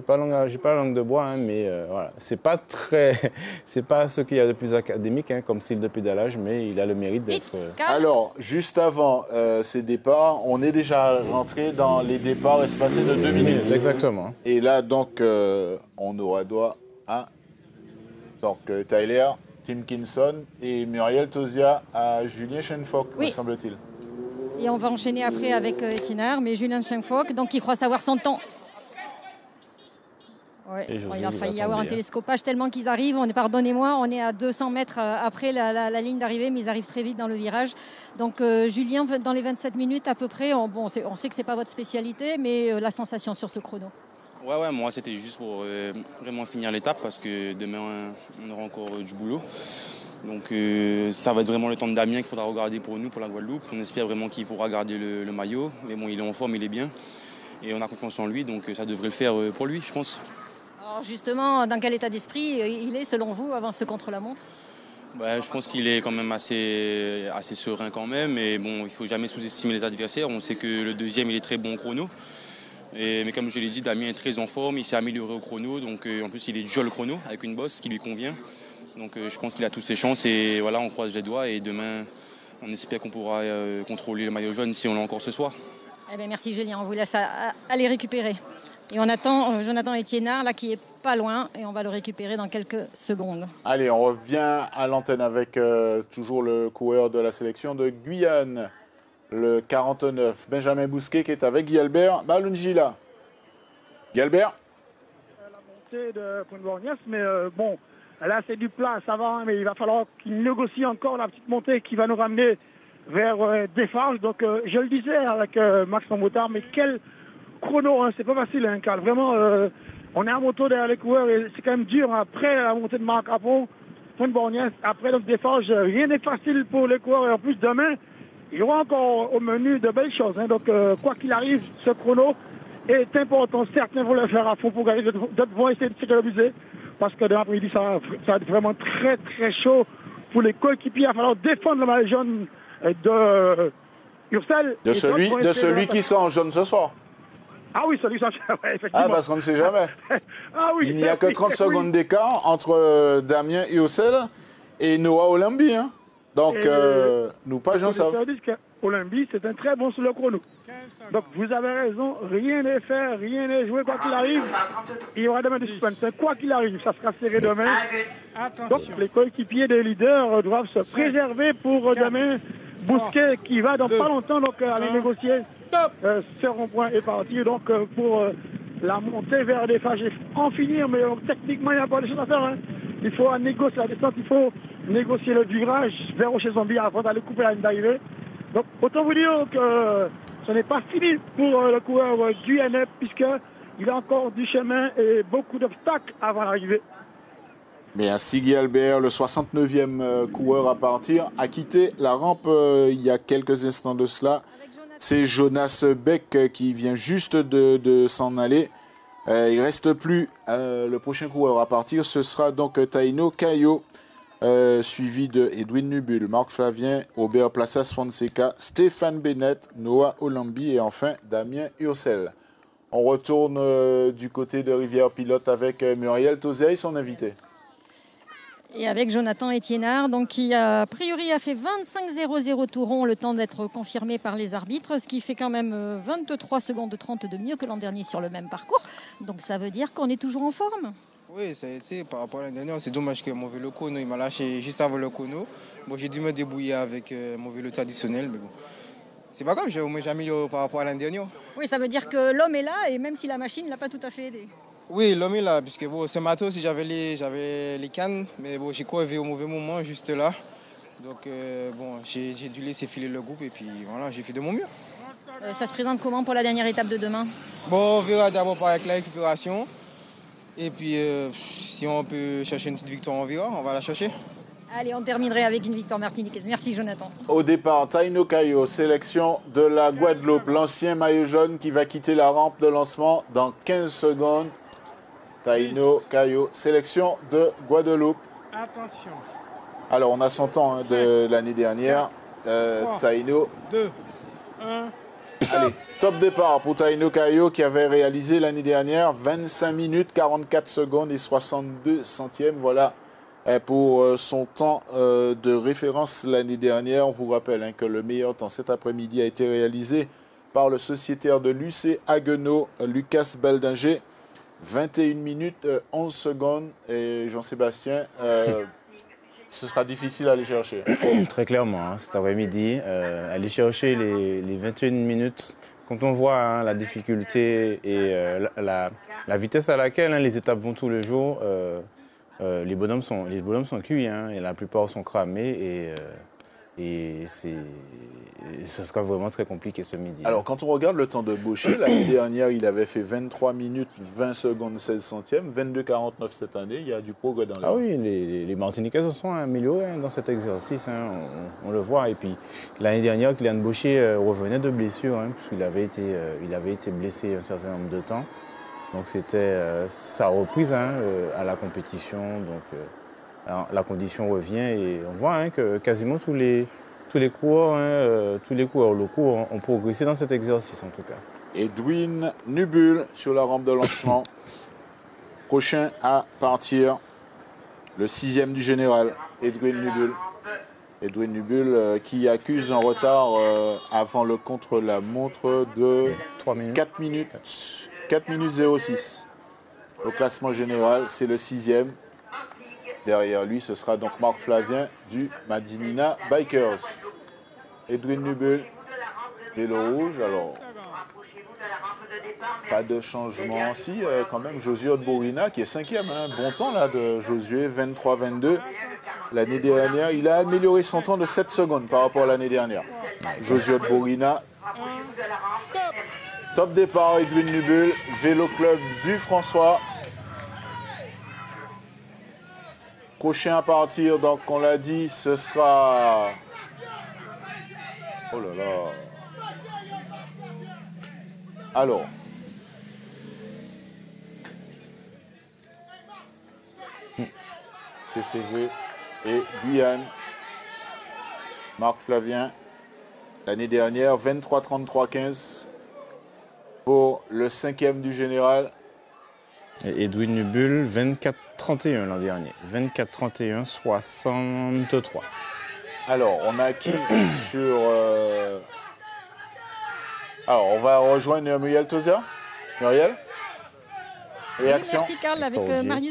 B: pas la langue de bois, mais voilà, c'est pas ce qu'il y a de plus académique comme style de pédalage, mais il a le mérite d'être.
A: Alors, juste avant ces départs, on est déjà rentré dans les départs espacés de 2 minutes.
B: Exactement.
A: Et là, donc, on aura droit à Tyler Timkinson et Muriel Tosia à Julien Schenfock, me semble-t-il.
F: Et on va enchaîner après avec Etiennard, mais Julien Schenfock, donc il croit savoir son temps. Ouais. Il a failli y avoir un télescopage tellement qu'ils arrivent. Pardonnez-moi, on est à 200 mètres après la ligne d'arrivée, mais ils arrivent très vite dans le virage. Donc Julien, dans les 27 minutes à peu près, on sait que ce n'est pas votre spécialité, mais la sensation sur ce chrono.
J: Ouais, moi c'était juste pour vraiment finir l'étape parce que demain on aura encore du boulot. Donc ça va être vraiment le temps de Damien qu'il faudra regarder pour nous, pour la Guadeloupe. On espère vraiment qu'il pourra garder le maillot. Mais bon, il est en forme, il est bien. Et on a confiance en lui, donc ça devrait le faire pour lui, je pense.
F: Alors justement, dans quel état d'esprit il est selon vous avant ce contre-la-montre ?
J: Je pense qu'il est quand même assez serein quand même. Mais bon, il ne faut jamais sous-estimer les adversaires. On sait que le deuxième, il est très bon au chrono. Mais comme je l'ai dit, Damien est très en forme, il s'est amélioré au chrono, donc en plus il est dual chrono avec une bosse qui lui convient. Donc je pense qu'il a toutes ses chances et voilà, on croise les doigts et demain on espère qu'on pourra contrôler le maillot jaune si on l'a encore ce soir.
F: Eh bien, merci Julien, on vous laisse aller récupérer. Et on attend Jonathan Etiennard là qui est pas loin et on va le récupérer dans quelques secondes.
A: Allez, on revient à l'antenne avec toujours le coureur de la sélection de Guyane. Le 49, Benjamin Bousquet qui est avec Guy Albert Malunjila. Guy Albert.
D: La montée de Pointe-Borgnesse, mais bon, là c'est du plat, ça va, mais il va falloir qu'il négocie encore la petite montée qui va nous ramener vers Desfarges. Donc je le disais avec Max Montard, mais quel chrono, c'est pas facile, Carl. Vraiment, on est à moto derrière les coureurs et c'est quand même dur après la montée de Marc-Capon, Pointe-Borgnesse, après donc Desfarges, rien n'est facile pour les coureurs et en plus demain, il y aura encore au menu de belles choses. Hein. Donc, quoi qu'il arrive, ce chrono est important. Certains vont le faire à fond pour gagner, d'autres vont essayer de s'économiser. Parce que demain après-midi, ça va être vraiment très, très chaud pour les coéquipiers. Il va falloir défendre le maillot jaune de Ursel.
A: De celui qui sera en jaune ce soir.
D: Ah oui, celui qui sera effectivement.
A: Ah, parce qu'on ne sait jamais.
D: Ah oui,
A: il n'y a que 30 secondes d'écart entre Damien Ursel et Noah Olambi. Hein. Donc, nous pas j'en savent.
D: Olambi, c'est un très bon sur le chrono. Donc, vous avez raison, rien n'est fait, rien n'est joué, quoi qu'il arrive. Il y aura demain du suspense. Quoi qu'il arrive, ça sera serré demain. Donc, les coéquipiers des leaders doivent se préserver pour demain. Bousquet qui va dans pas longtemps donc aller négocier. Ce rond-point est parti. Donc, pour la montée vers des phases en finir, mais techniquement, il n'y a pas de choses à faire. Hein. Il faut négocier la descente, il faut négocier le virage vers Rocher-Zombie avant d'aller couper la ligne d'arrivée. Donc, autant vous dire que ce n'est pas fini pour le coureur du NF, puisqu'il a encore du chemin et beaucoup d'obstacles avant l'arrivée.
A: Mais Siggy Albert, le 69e coureur à partir, a quitté la rampe il y a quelques instants de cela. C'est Jonas Beck qui vient juste de s'en aller. Il ne reste plus le prochain coureur à partir. Ce sera donc Taino Caio, suivi de Edwin Nubul, Marc Flavien, Aubert Plaças Fonseca, Stéphane Bennett, Noah Olambi et enfin Damien Ursel. On retourne du côté de Rivière-Pilote avec Muriel Tauzeil, son invité.
F: Et avec Jonathan Etiennard, donc, qui a priori a fait 25,00 tout rond, le temps d'être confirmé par les arbitres, ce qui fait quand même 23 secondes 30 de mieux que l'an dernier sur le même parcours. Donc ça veut dire qu'on est toujours en forme.
H: Oui, par rapport à l'année dernière, c'est dommage que mon vélo chrono, il m'a lâché juste avant le chrono. Bon, j'ai dû me débrouiller avec mon vélo traditionnel, mais bon. C'est pas grave, j'ai amélioré par rapport à l'année dernière.
F: Oui, ça veut dire que l'homme est là et même si la machine ne l'a pas tout à fait aidé.
H: Oui, l'homme est là, puisque bon, ce matin aussi j'avais les cannes, mais bon, j'ai crevé au mauvais moment, juste là. Donc bon, j'ai dû laisser filer le groupe et puis voilà, j'ai fait de mon mieux.
F: Ça se présente comment pour la dernière étape de demain?
H: Bon, on verra d'abord avec la récupération. Et puis si on peut chercher une petite victoire, on va la chercher.
F: Allez, on terminerait avec une victoire martiniquaise. Merci Jonathan.
A: Au départ, Taino Caio, sélection de la Guadeloupe, l'ancien maillot jaune qui va quitter la rampe de lancement dans 15 secondes. Taino Caio, sélection de Guadeloupe.
E: Attention.
A: Alors, on a son temps de l'année dernière.
E: 3,
A: Taino.
E: 2, 1.
A: Allez, top départ pour Taino Caio qui avait réalisé l'année dernière 25 minutes, 44 secondes et 62 centièmes. Voilà pour son temps de référence l'année dernière. On vous rappelle que le meilleur temps cet après-midi a été réalisé par le sociétaire de l'UC Haguenau, Lucas Baldinger. 21 minutes, 11 secondes. Et Jean-Sébastien, ce sera difficile à aller chercher.
B: Très clairement, cet après-midi, aller chercher les 21 minutes. Quand on voit la difficulté et la vitesse à laquelle les étapes vont tous les jours, les bonhommes sont cuits et la plupart sont cramés et ce sera vraiment très compliqué ce midi.
A: Alors, quand on regarde le temps de Baucher, l'année dernière, il avait fait 23 minutes, 20 secondes, 16 centièmes, 22,49 cette année. Il y a du progrès dans les...
B: Ah oui, les Martiniquais se sont améliorés dans cet exercice, on le voit. Et puis, l'année dernière, Kylian Baucher revenait de blessure, puisqu'il avait été blessé un certain nombre de temps. Donc, c'était sa reprise à la compétition. Donc, la condition revient et on voit que quasiment tous les coureurs locaux ont progressé dans cet exercice en tout cas.
A: Edwin Nubul sur la rampe de lancement. Prochain à partir, le 6e du général, Edwin Nubul. Edwin Nubul qui accuse un retard avant le contre-la-montre de 4 minutes 06. Au classement général, c'est le 6e. Derrière lui, ce sera donc Marc Flavien du Madinina Bikers. Edwin Nubul, vélo rouge. Alors, pas de changement. Si, quand même, Josué Borina qui est 5e. Bon temps là de Josué, 23-22. L'année dernière, il a amélioré son temps de 7 secondes par rapport à l'année dernière. Josué Borina. Top départ, Edwin Nubul, vélo club du François. Prochain à partir, donc on l'a dit, ce sera Oh là là. Alors. CCV et Guyane. Marc Flavien. L'année dernière, 23-33-15 pour le 5e du général.
B: Et Edwin Nubul, 24-31 l'an dernier. 24-31, 63.
A: Alors, on a qui sur... Alors, on va rejoindre Muriel Tosia. Muriel, réaction?
F: Oui, merci Karl. Avec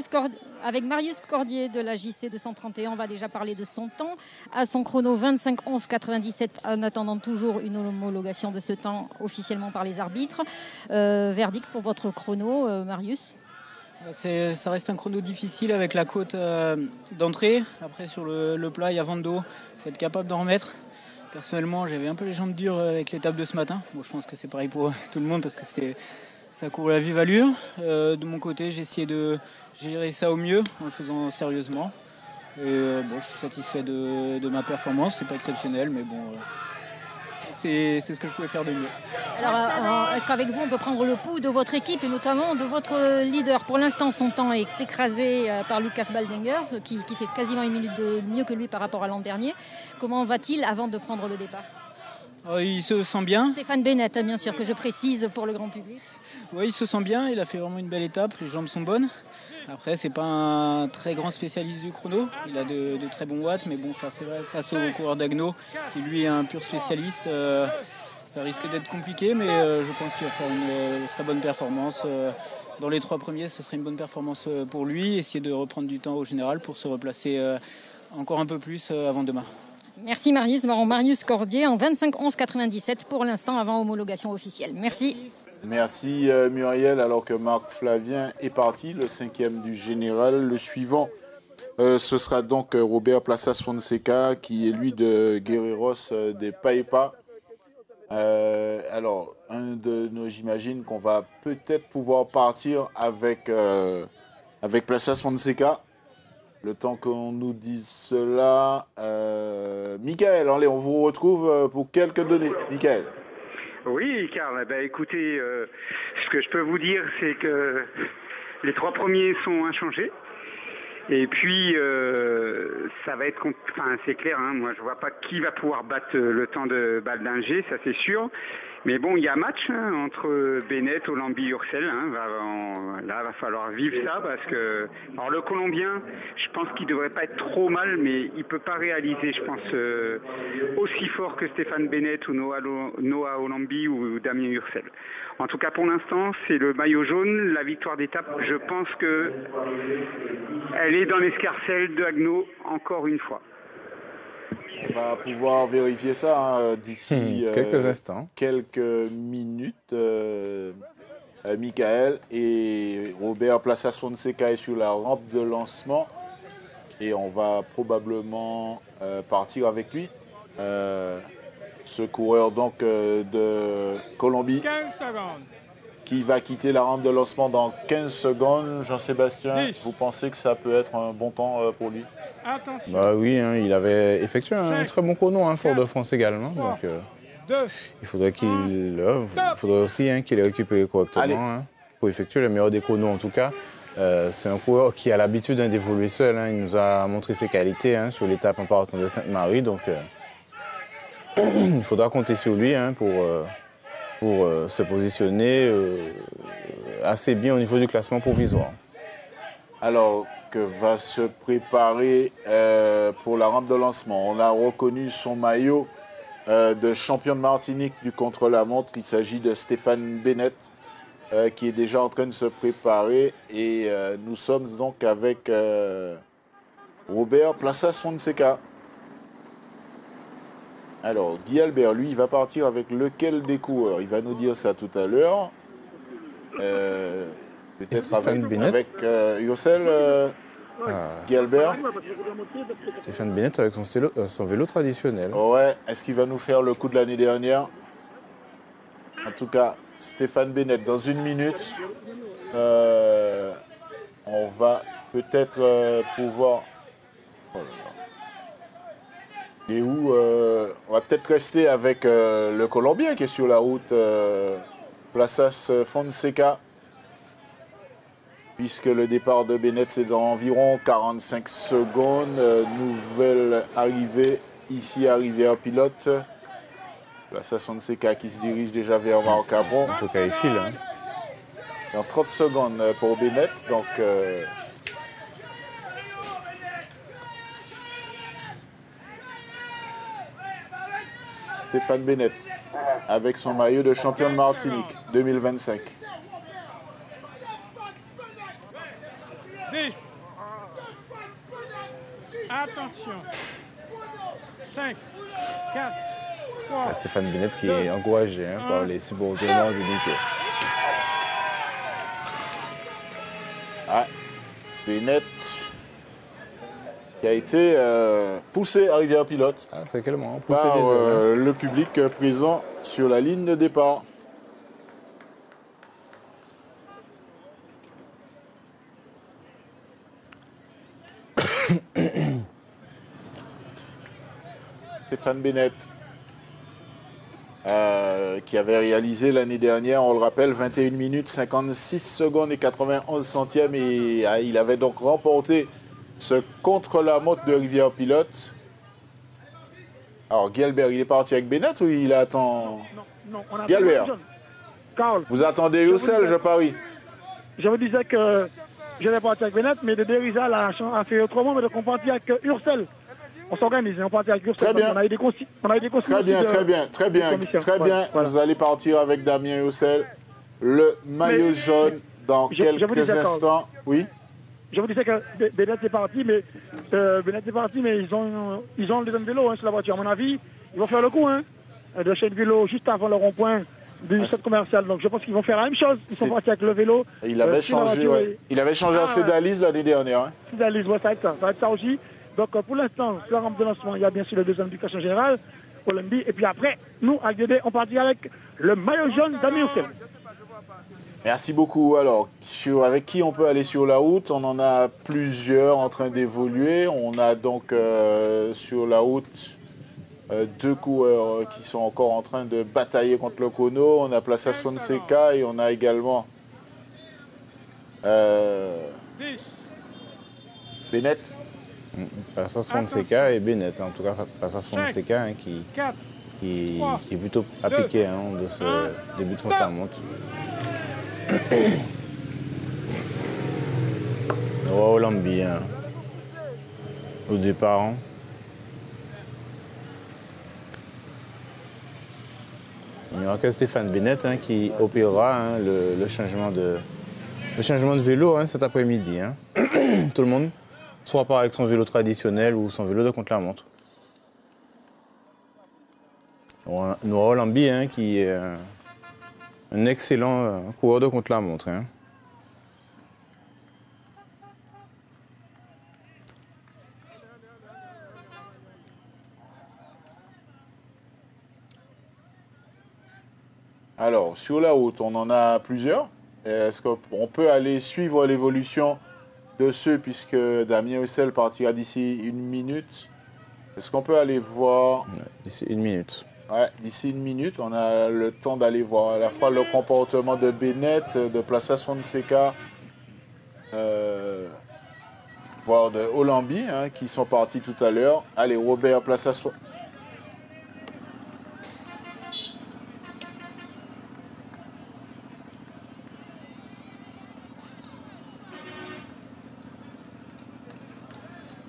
B: Cordier.
F: Marius Cordier de la JC 231, on va déjà parler de son temps. À son chrono 25-11-97, en attendant toujours une homologation de ce temps officiellement par les arbitres. Verdict pour votre chrono, Marius?
K: Ça reste un chrono difficile avec la côte d'entrée. Après, sur le plat, il y a vent de dos. Il faut être capable d'en remettre. Personnellement, j'avais un peu les jambes dures avec l'étape de ce matin. Bon, je pense que c'est pareil pour tout le monde parce que ça courait à vive allure. De mon côté, j'ai essayé de gérer ça au mieux en le faisant sérieusement. Et bon, je suis satisfait de ma performance. C'est pas exceptionnel, mais bon, c'est ce que je pouvais faire de mieux.
F: Alors, est-ce qu'avec vous, on peut prendre le pouls de votre équipe et notamment de votre leader? Pour l'instant, son temps est écrasé par Lucas Baldengers, qui fait quasiment une minute de mieux que lui par rapport à l'an dernier. Comment va-t-il avant de prendre le départ?
K: Il se sent bien.
F: Stéphane Bennett, bien sûr, que je précise pour le grand public.
K: Oui, il se sent bien. Il a fait vraiment une belle étape. Les jambes sont bonnes. Après, c'est pas un très grand spécialiste du chrono. Il a de très bons watts, mais bon, face au coureur d'Agno, qui lui est un pur spécialiste, ça risque d'être compliqué, mais je pense qu'il va faire une très bonne performance. Dans les 3 premiers, ce serait une bonne performance pour lui. Essayer de reprendre du temps au général pour se replacer encore un peu plus avant demain.
F: Merci Marius. Marius Cordier en 25-11-97 pour l'instant avant homologation officielle. Merci.
A: Merci Muriel, alors que Marc Flavien est parti, le 5e du général. Le suivant, ce sera donc Robert Plazas Fonseca, qui est lui de Guerreros des Paipa. Alors, j'imagine qu'on va peut-être pouvoir partir avec Plazas Fonseca. Le temps qu'on nous dise cela. Michael, allez, on vous retrouve pour quelques données. Michael.
C: Oui, Karl, écoutez, ce que je peux vous dire, c'est que les 3 premiers sont inchangés. Et puis, ça va être... Enfin, c'est clair, hein, moi, je vois pas qui va pouvoir battre le temps de Baldinger, ça c'est sûr. Mais bon, il y a match entre Bennett, Olambi, Ursel. Là, va falloir vivre ça parce que... Alors, le Colombien, je pense qu'il devrait pas être trop mal, mais il peut pas réaliser, je pense, aussi fort que Stéphane Bennett ou Noah Olambi ou Damien Ursel. En tout cas, pour l'instant, c'est le maillot jaune. La victoire d'étape, je pense que elle est dans l'escarcelle de Agno, encore une fois.
A: On va pouvoir vérifier ça d'ici
B: quelques instants.
A: Quelques minutes. Michael et Robert Plazas Fonseca est sur la rampe de lancement. Et on va probablement partir avec lui. Ce coureur donc de Colombie
E: 15 secondes.
A: Qui va quitter la rampe de lancement dans 15 secondes. Jean-Sébastien,
E: 10.
A: vous pensez que ça peut être un bon temps pour lui?
E: Attention.
B: Bah oui, hein, il avait effectué un très bon chrono, Fort-de-France également. Donc,
E: 2.
B: il faudrait aussi qu'il ait récupéré correctement pour effectuer le meilleur des chronos en tout cas. C'est un coureur qui a l'habitude d'évoluer seul. Il nous a montré ses qualités sur l'étape en partant de Sainte-Marie. Donc, il faudra compter sur lui pour se positionner assez bien au niveau du classement provisoire.
A: Alors que va se préparer pour la rampe de lancement. On a reconnu son maillot de champion de Martinique du contre-la-montre. Il s'agit de Stéphane Bennett qui est déjà en train de se préparer. Et nous sommes donc avec Robert Plazas Fonseca. Alors, Guy Albert, lui, il va partir avec lequel des coureurs? Il va nous dire ça tout à l'heure. Peut-être avec Ursel, Guy Albert.
B: Stéphane Bennett avec son vélo traditionnel.
A: Ouais, est-ce qu'il va nous faire le coup de l'année dernière? En tout cas, Stéphane Bennett, dans une minute, on va peut-être pouvoir... Oh là là. Et où On va peut-être rester avec le Colombien qui est sur la route, Plasas Fonseca. Puisque le départ de Bennett, c'est dans environ 45 secondes. Nouvelle arrivée ici à Rivière-Pilote. Plasas Fonseca qui se dirige déjà vers Marc Cabron.
B: En tout cas, il file. Hein.
A: Dans 30 secondes pour Bennett. Donc, Stéphane Bennett avec son maillot de champion de Martinique 2025.
E: 10. Attention. 5, 4, 3.
B: Stéphane Bennett qui est encouragé par les supporters martiniquais.
A: Ah, Bennett qui a été poussé à Rivière-Pilote
B: très clairement, poussé
A: par
B: des
A: le public présent sur la ligne de départ. Stéphane Bennett, qui avait réalisé l'année dernière, on le rappelle, 21 minutes, 56 secondes et 91 centièmes. Et il avait donc remporté ce contre-la-montre de Rivière-Pilote. Alors, Guilbert, il est parti avec Bennett ou il attend?
D: Non, on a
A: Guilbert,
D: Carl,
A: vous attendez Youssel, je parie.
D: je vous disais que j'allais partir avec Bennett, mais de Derisa a fait autrement, mais de qu'on partit avec Ursel. On s'organise, on partit avec Ursel.
A: Très bien.
D: On a eu des consignes.
A: Très bien.
D: Voilà.
A: Vous allez partir avec Damien Youssel, le maillot jaune, dans quelques instants. Oui.
D: Je vous disais que Bennett est parti, mais ils ont le deuxième vélo sur la voiture. À mon avis, ils vont faire le coup, de chez le vélo juste avant le rond-point du centre commercial. Donc je pense qu'ils vont faire la même chose. Ils sont partis avec le vélo.
A: Il avait changé, Il avait changé à Cédalise l'année dernière.
D: Cédalise, ça va être ça aussi. Donc pour l'instant, sur la rampe de lancement, il y a bien sûr le deuxième éducation générale, Colombie. Et puis après, nous, à Guédé, on partira avec le maillot jaune Damien Youssel.
A: Merci beaucoup. Alors, avec qui on peut aller sur la route? On en a plusieurs en train d'évoluer. On a donc sur la route deux coureurs qui sont encore en train de batailler contre le chrono. On a Plasas Fonseca et on a également Bennett.
B: Plasas Fonseca et Bennett. En tout cas, Plasas Fonseca qui est plutôt appliqué de ce début de contre-la-montre. Noah Olambi au départ. Il n'y aura que Stéphane Bennett qui opérera le changement de vélo cet après-midi. Tout le monde soit part avec son vélo traditionnel ou son vélo de contre-la-montre. Noah Olambi qui est un excellent coureur de contre-la-montre.
A: Alors, sur la route, on en a plusieurs. Est-ce qu'on peut aller suivre l'évolution de ceux, puisque Damien Youssel partira d'ici 1 minute? Est-ce qu'on peut aller voir...
B: D'ici 1 minute.
A: Ouais, d'ici 1 minute, on a le temps d'aller voir à la fois le comportement de Bennett, de Plasas Fonseca, voire de Olambi, qui sont partis tout à l'heure. Allez, Robert Plasas Fonseca.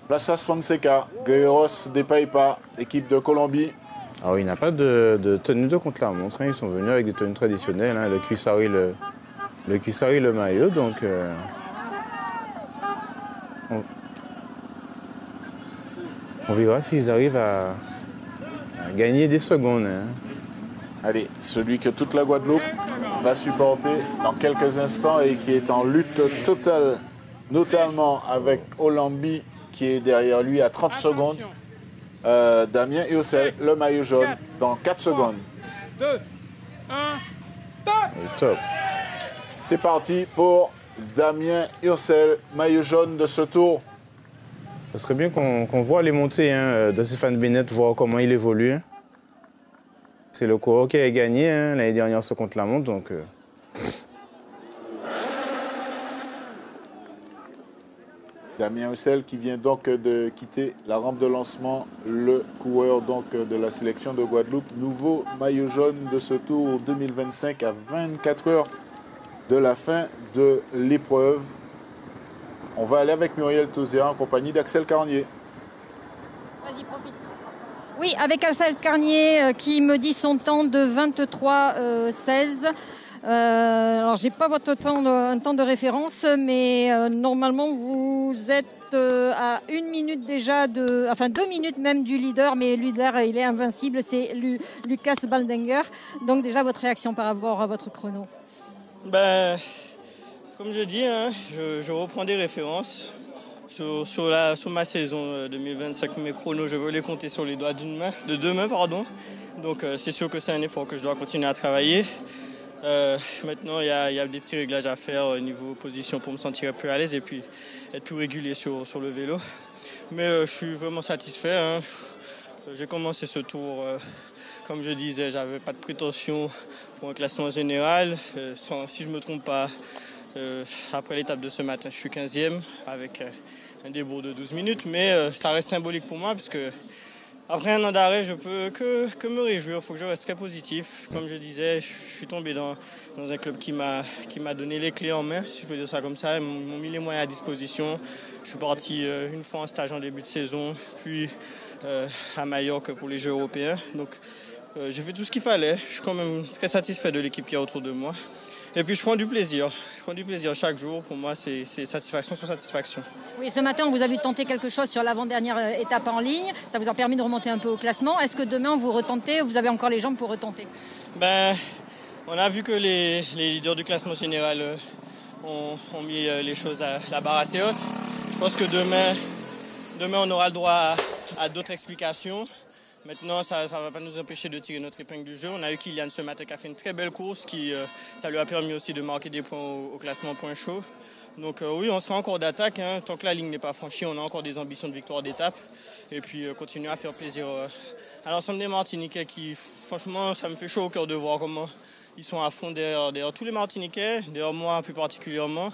A: Plasas Fonseca, Guerreros Depaipa, équipe de Colombie.
B: Alors, il n'y a pas de tenue de contre-la-montre. Ils sont venus avec des tenues traditionnelles, le cuissari, le maillot. Donc, on verra s'ils arrivent à gagner des secondes.
A: Allez, celui que toute la Guadeloupe va supporter dans quelques instants et qui est en lutte totale, notamment avec Olambi qui est derrière lui à 30 secondes. Damien Youssel, le maillot jaune, dans 4 secondes.
E: 2, 1,
B: top.
A: C'est parti pour Damien Youssel, maillot jaune de ce tour.
B: Ce serait bien qu'on voit les montées de Stéphane Bennett, voir comment il évolue. C'est le coureur qui a gagné l'année dernière ce contre-la-montre. Donc,
A: Damien Roussel qui vient donc de quitter la rampe de lancement, le coureur donc de la sélection de Guadeloupe. Nouveau maillot jaune de ce Tour 2025 à 24 heures de la fin de l'épreuve. On va aller avec Muriel Tozéa en compagnie d'Axel Carnier.
F: Vas-y, profite. Oui, avec Axel Carnier qui me dit son temps de 23,16. Alors, j'ai pas votre temps de référence, mais normalement, vous êtes à 1 minute déjà, 2 minutes même du leader, mais le leader, il est invincible, c'est Lucas Baldinger. Donc déjà, votre réaction par rapport à votre chrono?
L: Ben, comme je dis, je reprends des références. Sur ma saison 2025, mes chronos, je veux les compter sur les doigts de deux mains. Donc c'est sûr que c'est un effort que je dois continuer à travailler. Maintenant, il y a des petits réglages à faire au niveau position pour me sentir plus à l'aise et puis être plus régulier sur le vélo. Mais je suis vraiment satisfait. J'ai commencé ce tour, comme je disais, j'avais pas de prétention pour un classement général. Si je ne me trompe pas, après l'étape de ce matin, je suis 15e avec un débours de 12 minutes. Mais ça reste symbolique pour moi parce que après un an d'arrêt, je peux que me réjouir. Il faut que je reste très positif. Comme je disais, je suis tombé dans un club qui m'a donné les clés en main, si je peux dire ça comme ça. Ils m'ont mis les moyens à disposition. Je suis parti une fois en stage en début de saison, puis à Majorque pour les Jeux européens. Donc j'ai fait tout ce qu'il fallait. Je suis quand même très satisfait de l'équipe qui est autour de moi. Et puis je prends du plaisir. Je prends du plaisir chaque jour. Pour moi, c'est satisfaction sur satisfaction.
F: Oui, ce matin, on vous a vu tenter quelque chose sur l'avant-dernière étape en ligne. Ça vous a permis de remonter un peu au classement. Est-ce que demain, vous retentez? Vous avez encore les jambes pour retenter?
L: On a vu que les leaders du classement général ont mis les choses à la barre assez haute. Je pense que demain, on aura le droit à d'autres explications. Maintenant, ça ne va pas nous empêcher de tirer notre épingle du jeu. On a eu Kylian ce matin qui a fait une très belle course. Ça lui a permis aussi de marquer des points au classement point chaud. Donc oui, on sera encore d'attaque. Tant que la ligne n'est pas franchie, on a encore des ambitions de victoire d'étape. Et puis continuer à faire plaisir à l'ensemble des Martiniquais qui, franchement, ça me fait chaud au cœur de voir comment ils sont à fond derrière tous les Martiniquais, derrière moi plus particulièrement.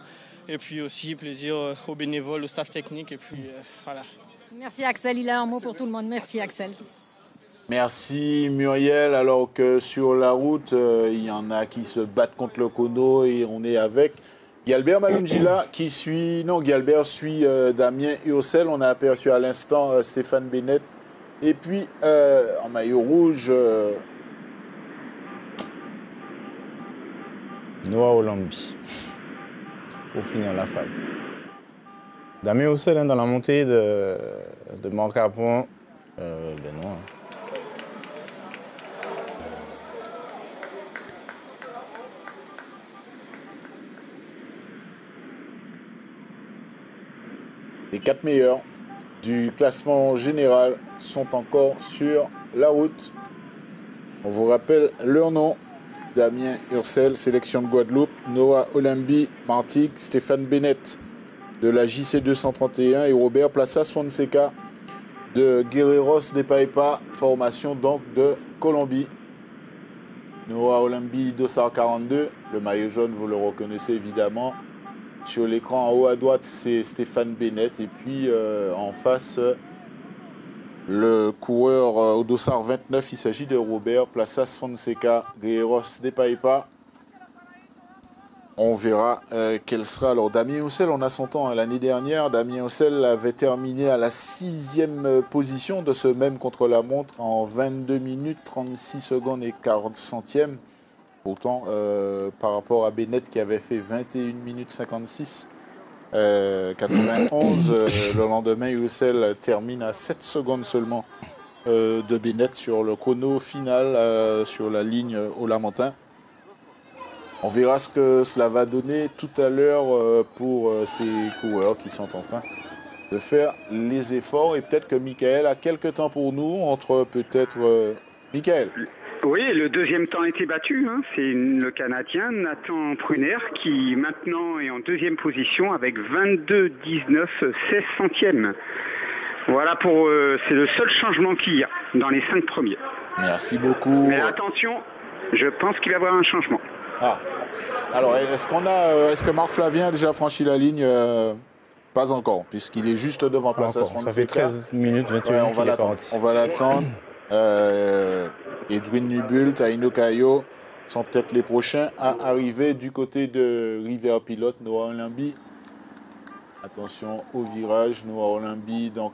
L: Et puis aussi plaisir aux bénévoles, au staff technique. Et puis voilà.
F: Merci Axel. Il a un mot pour tout le monde. Merci Axel.
A: Merci Muriel, alors que sur la route, il y en a qui se battent contre le chrono et on est avec Gualbert Malungila qui suit, Gualbert suit Damien Roussel. On a aperçu à l'instant Stéphane Bennett et puis en maillot rouge
B: Noah Olambi, pour finir la phrase. Damien Roussel dans la montée de marque à point, Benoît.
A: Les 4 meilleurs du classement général sont encore sur la route. On vous rappelle leur nom: Damien Roussel, sélection de Guadeloupe; Noah Olambi, Martigues; Stéphane Bennett de la JC 231 et Robert Plazas Fonseca de Guerreros de Paipa, formation donc de Colombie. Noah Olambi, dossard 42, le maillot jaune, vous le reconnaissez évidemment. Sur l'écran en haut à droite, c'est Stéphane Bennett. Et puis en face, le coureur au dossard 29, il s'agit de Robert Plazas Fonseca, Guerreros de Paipa. On verra quel sera. Alors Damien Roussel, on a son temps l'année dernière. Damien Roussel avait terminé à la 6e position de ce même contre-la-montre en 22 minutes, 36 secondes et 40 centièmes. Pourtant, par rapport à Bennett qui avait fait 21 minutes 56, 91, le lendemain, Roussel termine à 7 secondes seulement de Bennett sur le chrono final sur la ligne au Lamentin. On verra ce que cela va donner tout à l'heure pour ces coureurs qui sont en train de faire les efforts. Et peut-être que Michael a quelques temps pour nous, entre peut-être... Michael.
C: Oui, le deuxième temps a été battu. C'est le Canadien Nathan Pruner qui maintenant est en deuxième position avec 22,19, 16 centièmes. Voilà c'est le seul changement qu'il y a dans les 5 premiers.
A: Merci beaucoup.
C: Mais attention, je pense qu'il va y avoir un changement.
A: Ah. Alors, est-ce que Marc Flavien a déjà franchi la ligne? Pas encore, puisqu'il est juste devant Plaza Fonseca.
B: Ça fait 13 minutes, 21
A: on va l'attendre. Edwin Nubult, Aino Kayo sont peut-être les prochains à arriver du côté de River Pilote. Noah Olimbi. Attention au virage. Noah Olimbi, donc,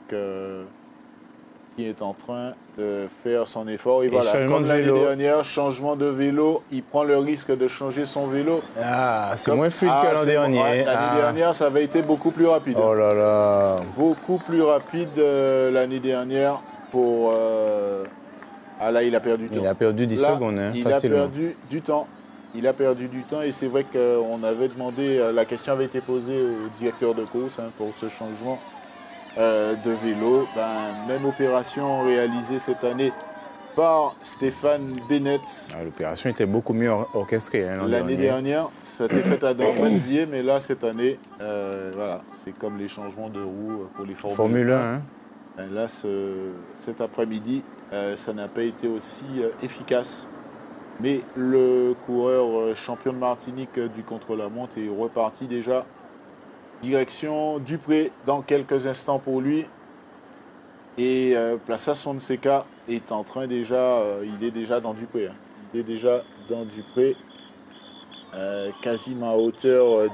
A: qui est en train de faire son effort. Et voilà, comme l'année dernière, changement de vélo. Il prend le risque de changer son vélo.
B: Ah, c'est moins fluide que l'an dernier.
A: Ouais, l'année dernière, ça avait été beaucoup plus rapide.
B: Oh là là.
A: Beaucoup plus rapide l'année dernière pour... Ah là, il a perdu du temps.
B: Il a perdu 10 secondes, hein,
A: il a perdu du temps. Il a perdu du temps et c'est vrai qu'on avait demandé, la question avait été posée au directeur de course pour ce changement de vélo. Même opération réalisée cette année par Stéphane Bennett.
B: L'opération était beaucoup mieux orchestrée. Hein,
A: l'année dernière, ça a été fait à Dormanzier, mais là, cette année, voilà, c'est comme les changements de roues pour les
B: Formule 1. Hein.
A: Là, cet après-midi, ça n'a pas été aussi efficace. Mais le coureur champion de Martinique du contre-la-montre est reparti déjà. Direction Dupré dans quelques instants pour lui. Et Plaza Fonseca est en train déjà, il est déjà dans Dupré. Il est déjà dans Dupré, quasiment à hauteur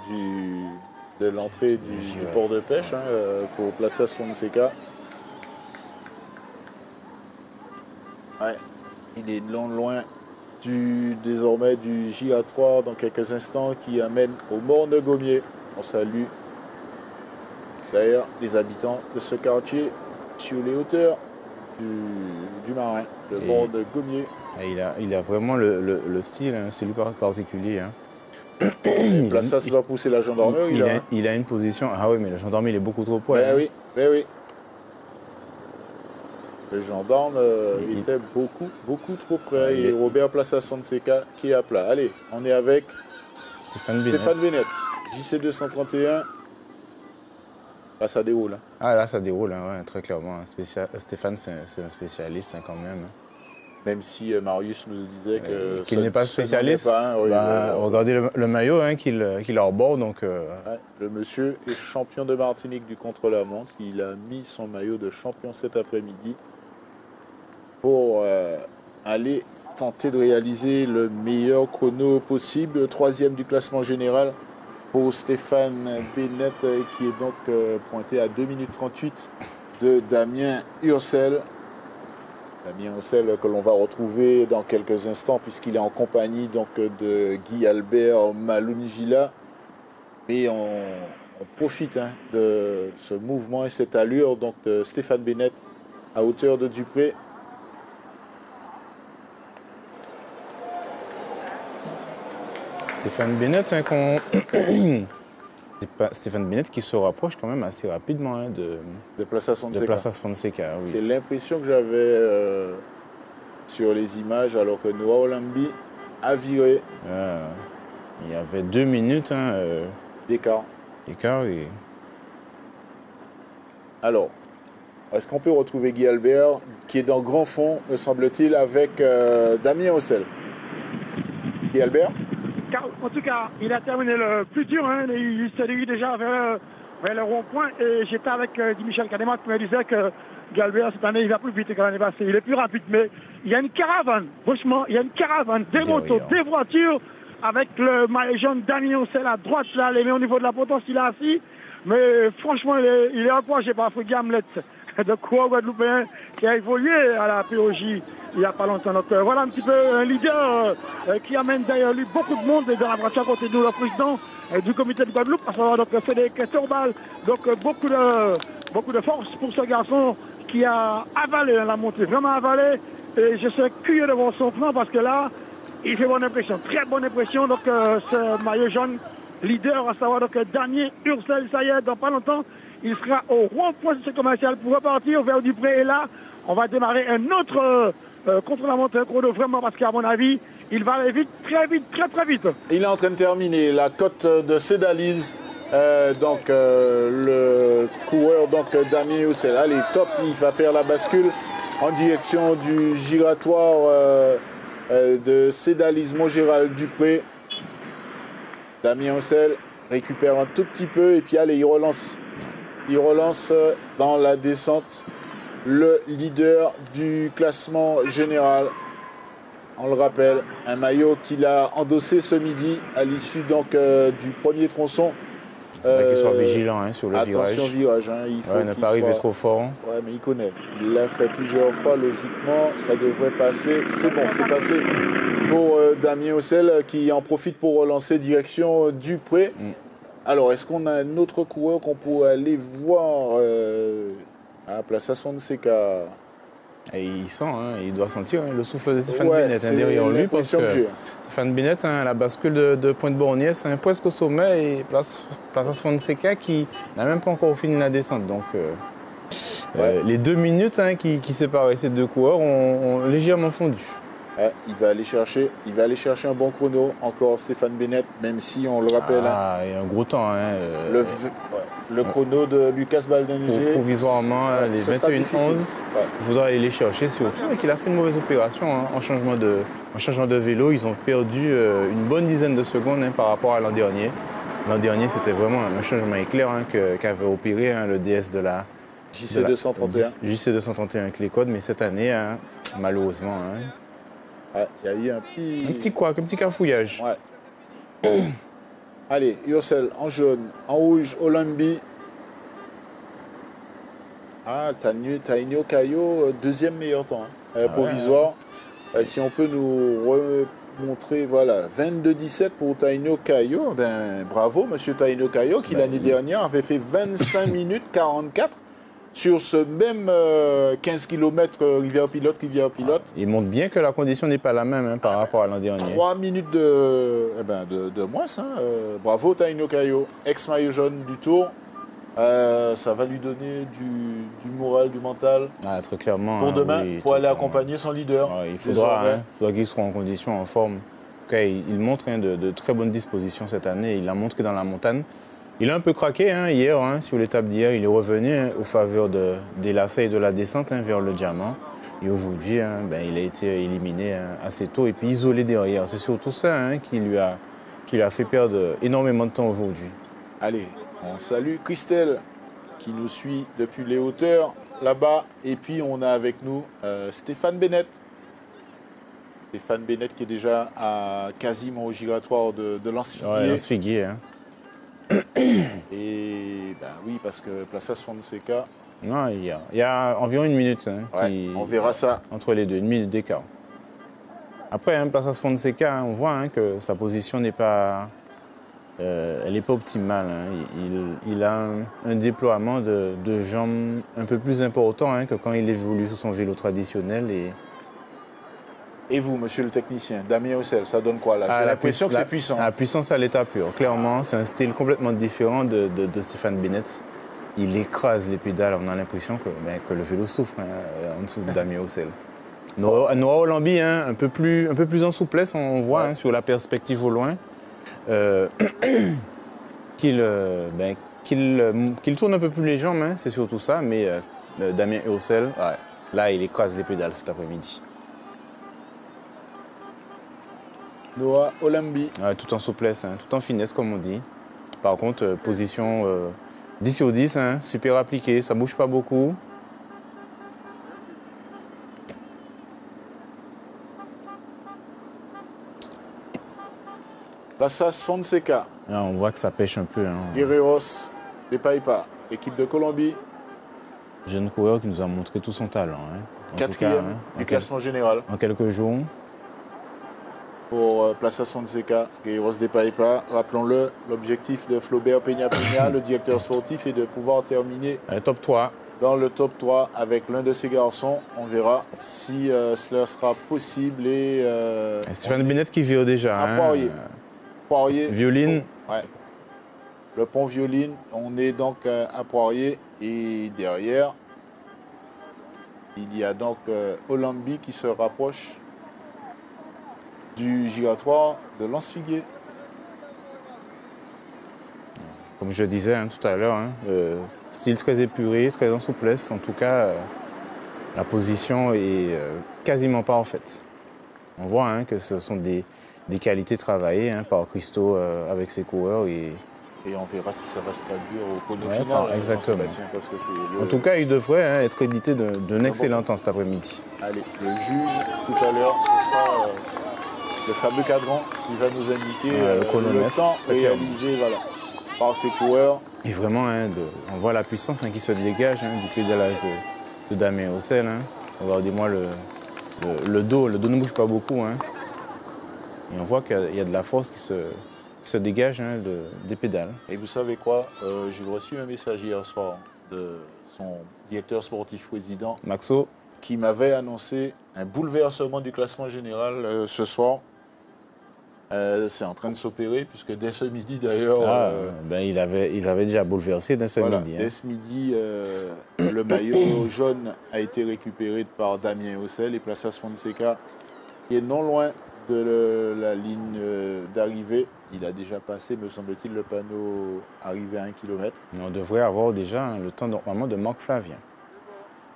A: de l'entrée du port de pêche pour Plaza Fonseca. Ouais, il est loin désormais du GA3 dans quelques instants qui amène au Morne Gommier. On salue d'ailleurs les habitants de ce quartier sur les hauteurs du Marin, le Morne Gommier.
B: Il a vraiment le style, c'est lui particulier. Hein.
A: Là, ça va pousser la gendarmerie.
B: Il a une position. Ah oui, mais le gendarme, il est beaucoup trop près.
A: Ben oui. Le gendarme était beaucoup trop près. Et Robert Plaza Fonseca qui est à plat. Allez, on est avec Stéphane Bennett. JC 231. Là, ça déroule.
B: Ah, là, ça déroule, ouais, très clairement. Stéphane, c'est un spécialiste quand même.
A: Même si Marius nous disait
B: qu'il n'est pas spécialiste. Regardez le maillot qu'il arbore. Donc,
A: le monsieur est champion de Martinique du contre-la-montre. Il a mis son maillot de champion cet après-midi pour aller tenter de réaliser le meilleur chrono possible. 3e du classement général pour Stéphane Bennett, qui est donc pointé à 2 minutes 38 de Damien Ursel. Damien Ursel que l'on va retrouver dans quelques instants puisqu'il est en compagnie donc, de Guy Albert Malunjila. Mais on profite de ce mouvement et cette allure donc, de Stéphane Bennett à hauteur de Dupré.
B: Stéphane Bennett, Stéphane Bennett qui se rapproche quand même assez rapidement
A: de Plaza
B: Fonseca. Oui.
A: C'est l'impression que j'avais sur les images alors que Noah Olimbi a viré.
B: Il y avait 2 minutes
A: d'écart.
B: Oui.
A: Alors, est-ce qu'on peut retrouver Guy Albert qui est dans Grand Fond, me semble-t-il, avec Damien Ursel? Guy Albert?
D: En tout cas, il a terminé le plus dur. Il s'est dirigé déjà vers le rond-point. Et j'étais avec Michel Cademat qui me disait que Galbert, cette année, il va plus vite que l'année passée. Il est plus rapide. Mais il y a une caravane. Franchement, il y a une caravane. Des motos, des voitures. Avec le maillot jaune Damien Ursel à droite, là, les met au niveau de la potence, il est assis. Mais franchement, il est approché par Fouguy Hamlet, de coureur guadeloupéen qui a évolué à la POJ il n'y a pas longtemps. Donc voilà un petit peu un leader qui amène derrière lui beaucoup de monde et dans la voiture à côté de nous, le président du comité de Guadeloupe, à savoir donc Frédéric Torbal. Donc beaucoup de force pour ce garçon qui a avalé la montée, vraiment avalé. Et je suis curieux de voir son plan parce que là, il fait bonne impression, très bonne impression. Donc ce maillot jaune leader, à savoir donc Damien Ursel, ça y est, dans pas longtemps, il sera au rond-point de ce commercial pour repartir vers Dupré. Et là, on va démarrer un autre contre-la-montre, un chrono vraiment parce qu'à mon avis, il va aller vite, très vite.
A: Il est en train de terminer la côte de Cédalise. Le coureur donc Damien Ursel. Allez, top, il va faire la bascule en direction du giratoire de Cédalismo Gérald Dupré. Damien Ossel récupère un tout petit peu et puis allez, il relance. Il relance dans la descente le leader du classement général. On le rappelle, un maillot qu'il a endossé ce midi à l'issue donc du premier tronçon.
B: Qu'il soit vigilant hein, sur le virage.
A: Attention virage, hein, il faut
B: ne pas arriver trop fort.
A: Ouais, mais il connaît. Il l'a fait plusieurs fois, logiquement, ça devrait passer. C'est bon, c'est passé pour Damien Ossel qui en profite pour relancer direction Dupré. Alors, est-ce qu'on a un autre coureur qu'on pourrait aller voir à Plaza Fonseca?
B: Et il sent, hein, il doit sentir le souffle de Stéphane Bennett derrière lui. Parce que Stéphane Bennett, la bascule de Pointe-Borgnesse, presque au sommet, et Plaza Fonseca qui n'a même pas encore fini la descente. Donc, les 2 minutes qui séparaient ces deux coureurs ont légèrement fondu.
A: Il va aller chercher un bon chrono, encore Stéphane Bennett, même si on le rappelle.
B: Il y a un gros temps.
A: Le chrono de Lucas Baldinger.
B: Provisoirement, les 21-11, il faudra aller les chercher surtout. Et qu'il a fait une mauvaise opération en changeant de vélo. Ils ont perdu une bonne dizaine de secondes par rapport à l'an dernier. L'an dernier, c'était vraiment un changement éclair qu'avait opéré le DS de la
A: JC231.
B: JC231 avec les codes, mais cette année, malheureusement.
A: Il y a eu un petit
B: cafouillage.
A: Ouais. Allez, Ossel en jaune, en rouge, Olambi. Tainio Caio, deuxième meilleur temps, provisoire. Si on peut nous remontrer, voilà, 22-17 pour Tainio Caio. Bravo, monsieur Tainio Caio, qui l'année dernière avait fait 25 minutes 44. Sur ce même 15 km Rivière-Pilote.
B: Il montre bien que la condition n'est pas la même par rapport à l'an dernier.
A: 3 minutes de moins. Bravo Tainio Caio, ex-maillot jaune du Tour. Ça va lui donner du moral, du mental.
B: Très clairement.
A: Pour demain, pour aller accompagner son leader.
B: Il faudra qu'il soit en condition, en forme. En tout cas, il montre de très bonnes dispositions cette année. Il a montré dans la montagne. Il a un peu craqué hier, sur l'étape d'hier. Il est revenu aux faveurs des lacets et de la descente vers le diamant. Et aujourd'hui, il a été éliminé assez tôt et puis isolé derrière. C'est surtout ça qui lui a fait perdre énormément de temps aujourd'hui.
A: Allez, on salue Christelle qui nous suit depuis les hauteurs là-bas. Et puis on a avec nous Stéphane Bennett. Stéphane Bennett qui est déjà quasiment au giratoire de Lens-Figuier.
B: Ouais, Lens-Figuier,
A: Et oui, parce que Plaza Fonseca.
B: Non, il y a environ 1 minute.
A: On verra ça.
B: Entre les deux, 1 minute d'écart. Après, Plaza Fonseca, on voit que sa position n'est pas. Elle n'est pas optimale. Il a un déploiement de jambes un peu plus important que quand il évolue sur son vélo traditionnel.
A: Et vous, monsieur le technicien, Damien Ossel, ça donne quoi là? J'ai l'impression que c'est puissant.
B: La puissance à l'état pur, clairement. C'est un style complètement différent de Stéphane Bennett. Il écrase les pédales. On a l'impression que le vélo souffre en dessous de Damien Ossel. Noah Olambi, un peu plus en souplesse, on voit sur la perspective au loin. Qu'il tourne un peu plus les jambes, c'est surtout ça. Mais Damien Ossel, là, il écrase les pédales cet après-midi.
A: Noah Olambi.
B: Tout en souplesse, tout en finesse, comme on dit. Par contre, position 10 sur 10, super appliqué, ça ne bouge pas beaucoup.
A: Plaza Fonseca.
B: On voit que ça pêche un peu.
A: Guerreros de Paipa, équipe de Colombie.
B: Jeune coureur qui nous a montré tout son talent.
A: 4e du classement général.
B: En quelques jours.
A: Pour Plaza Fonseca, Guerreros de Paipa. Rappelons-le, l'objectif de Flaubert Peña, le directeur sportif, est de pouvoir terminer
B: top 3.
A: Dans le top 3 avec l'un de ses garçons. On verra si cela sera possible. Et
B: Stéphane Bennett qui vire déjà.
A: Poirier.
B: Violine.
A: Le pont Violine. On est donc à Poirier. Et derrière, il y a donc Olambi qui se rapproche du giratoire de Lens-Figuier.
B: Comme je disais tout à l'heure, style très épuré, très en souplesse. En tout cas, La position est quasiment parfaite. On voit hein, que ce sont des qualités travaillées hein, par Christo avec ses coureurs. Et
A: on verra si ça va se traduire au chrono
B: ouais,
A: final.
B: Exactement.
A: Parce que
B: En tout cas, il devrait hein, être édité d'un excellent temps cet après-midi.
A: Allez, le juge, tout à l'heure, ce sera le fameux cadran qui va nous indiquer le temps réalisé par ses coureurs.
B: Et vraiment, hein, on voit la puissance hein, qui se dégage hein, du pédalage de Damien Hossel. Hein. Regardez-moi le dos ne bouge pas beaucoup. Hein. Et on voit qu'il y a de la force qui se dégage hein, des pédales.
A: Et vous savez quoi, j'ai reçu un message hier soir de son directeur sportif président,
B: Maxo,
A: qui m'avait annoncé un bouleversement du classement général ce soir. C'est en train de s'opérer, puisque dès ce midi d'ailleurs...
B: il avait déjà bouleversé dès ce midi.
A: Dès ce midi, le maillot jaune a été récupéré par Damien Hossel et Placas Fonseca, qui est non loin de la ligne d'arrivée. Il a déjà passé, me semble-t-il, le panneau arrivé à 1 km.
B: On devrait avoir déjà hein, le temps normalement de Marc Flavien.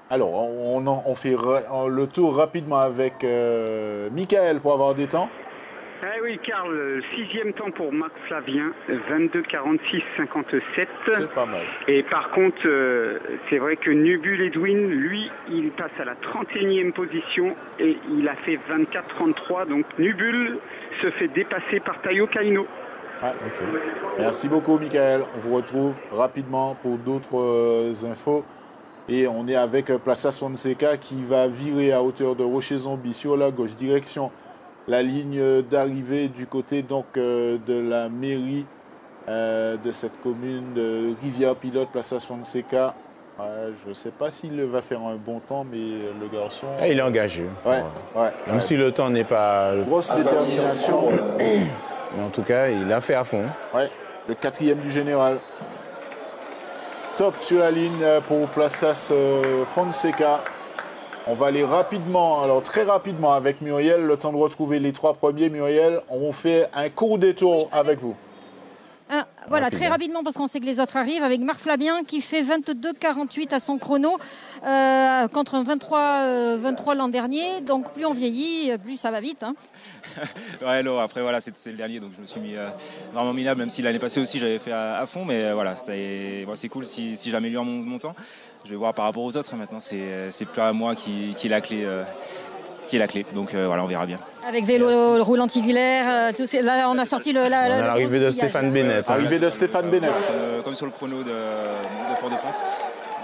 A: Alors, on fait le tour rapidement avec Michael pour avoir des temps.
C: Ah oui, Karl, 6e temps pour Marc Flavien, 22,46,57.
A: C'est pas mal.
C: Et par contre, c'est vrai que Nubul Edwin, lui, il passe à la 31e position et il a fait 24,33. Donc Nubul se fait dépasser par Tayo Kaino.
A: Ah, ok. Merci beaucoup, Michael. On vous retrouve rapidement pour d'autres infos. Et on est avec Placas Fonseca qui va virer à hauteur de Rocher-Zombie sur la gauche, direction la ligne d'arrivée du côté donc, de la mairie de cette commune de Rivière-Pilote, Placas Fonseca. Je ne sais pas s'il va faire un bon temps, mais le garçon...
B: Il est engagé.
A: Ouais.
B: Même si le temps n'est pas...
A: Grosse détermination.
B: Mais en tout cas, il a fait à fond.
A: Ouais, le 4e du général. Top sur la ligne pour Placas Fonseca. On va aller rapidement, alors très rapidement avec Muriel, le temps de retrouver les 3 premiers. Muriel, on fait un court détour avec vous.
F: Voilà, très rapidement parce qu'on sait que les autres arrivent avec Marc Flavien qui fait 22,48 à son chrono contre un 23 l'an dernier. Donc plus on vieillit, plus ça va vite. Hein.
M: Ouais, non, après voilà, c'est le dernier, donc je me suis vraiment mis là, même si l'année passée aussi j'avais fait à fond, mais voilà, c'est cool si j'améliore mon temps. Je vais voir par rapport aux autres. Maintenant, c'est plus à moi qui est la clé. Donc voilà, on verra bien.
F: Avec vélo roule anti-vilaire, là on a sorti
B: l'arrivée de Stéphane Bennett.
A: Arrivée de Stéphane Bennett.
M: Comme sur le chrono de Fort-de-France.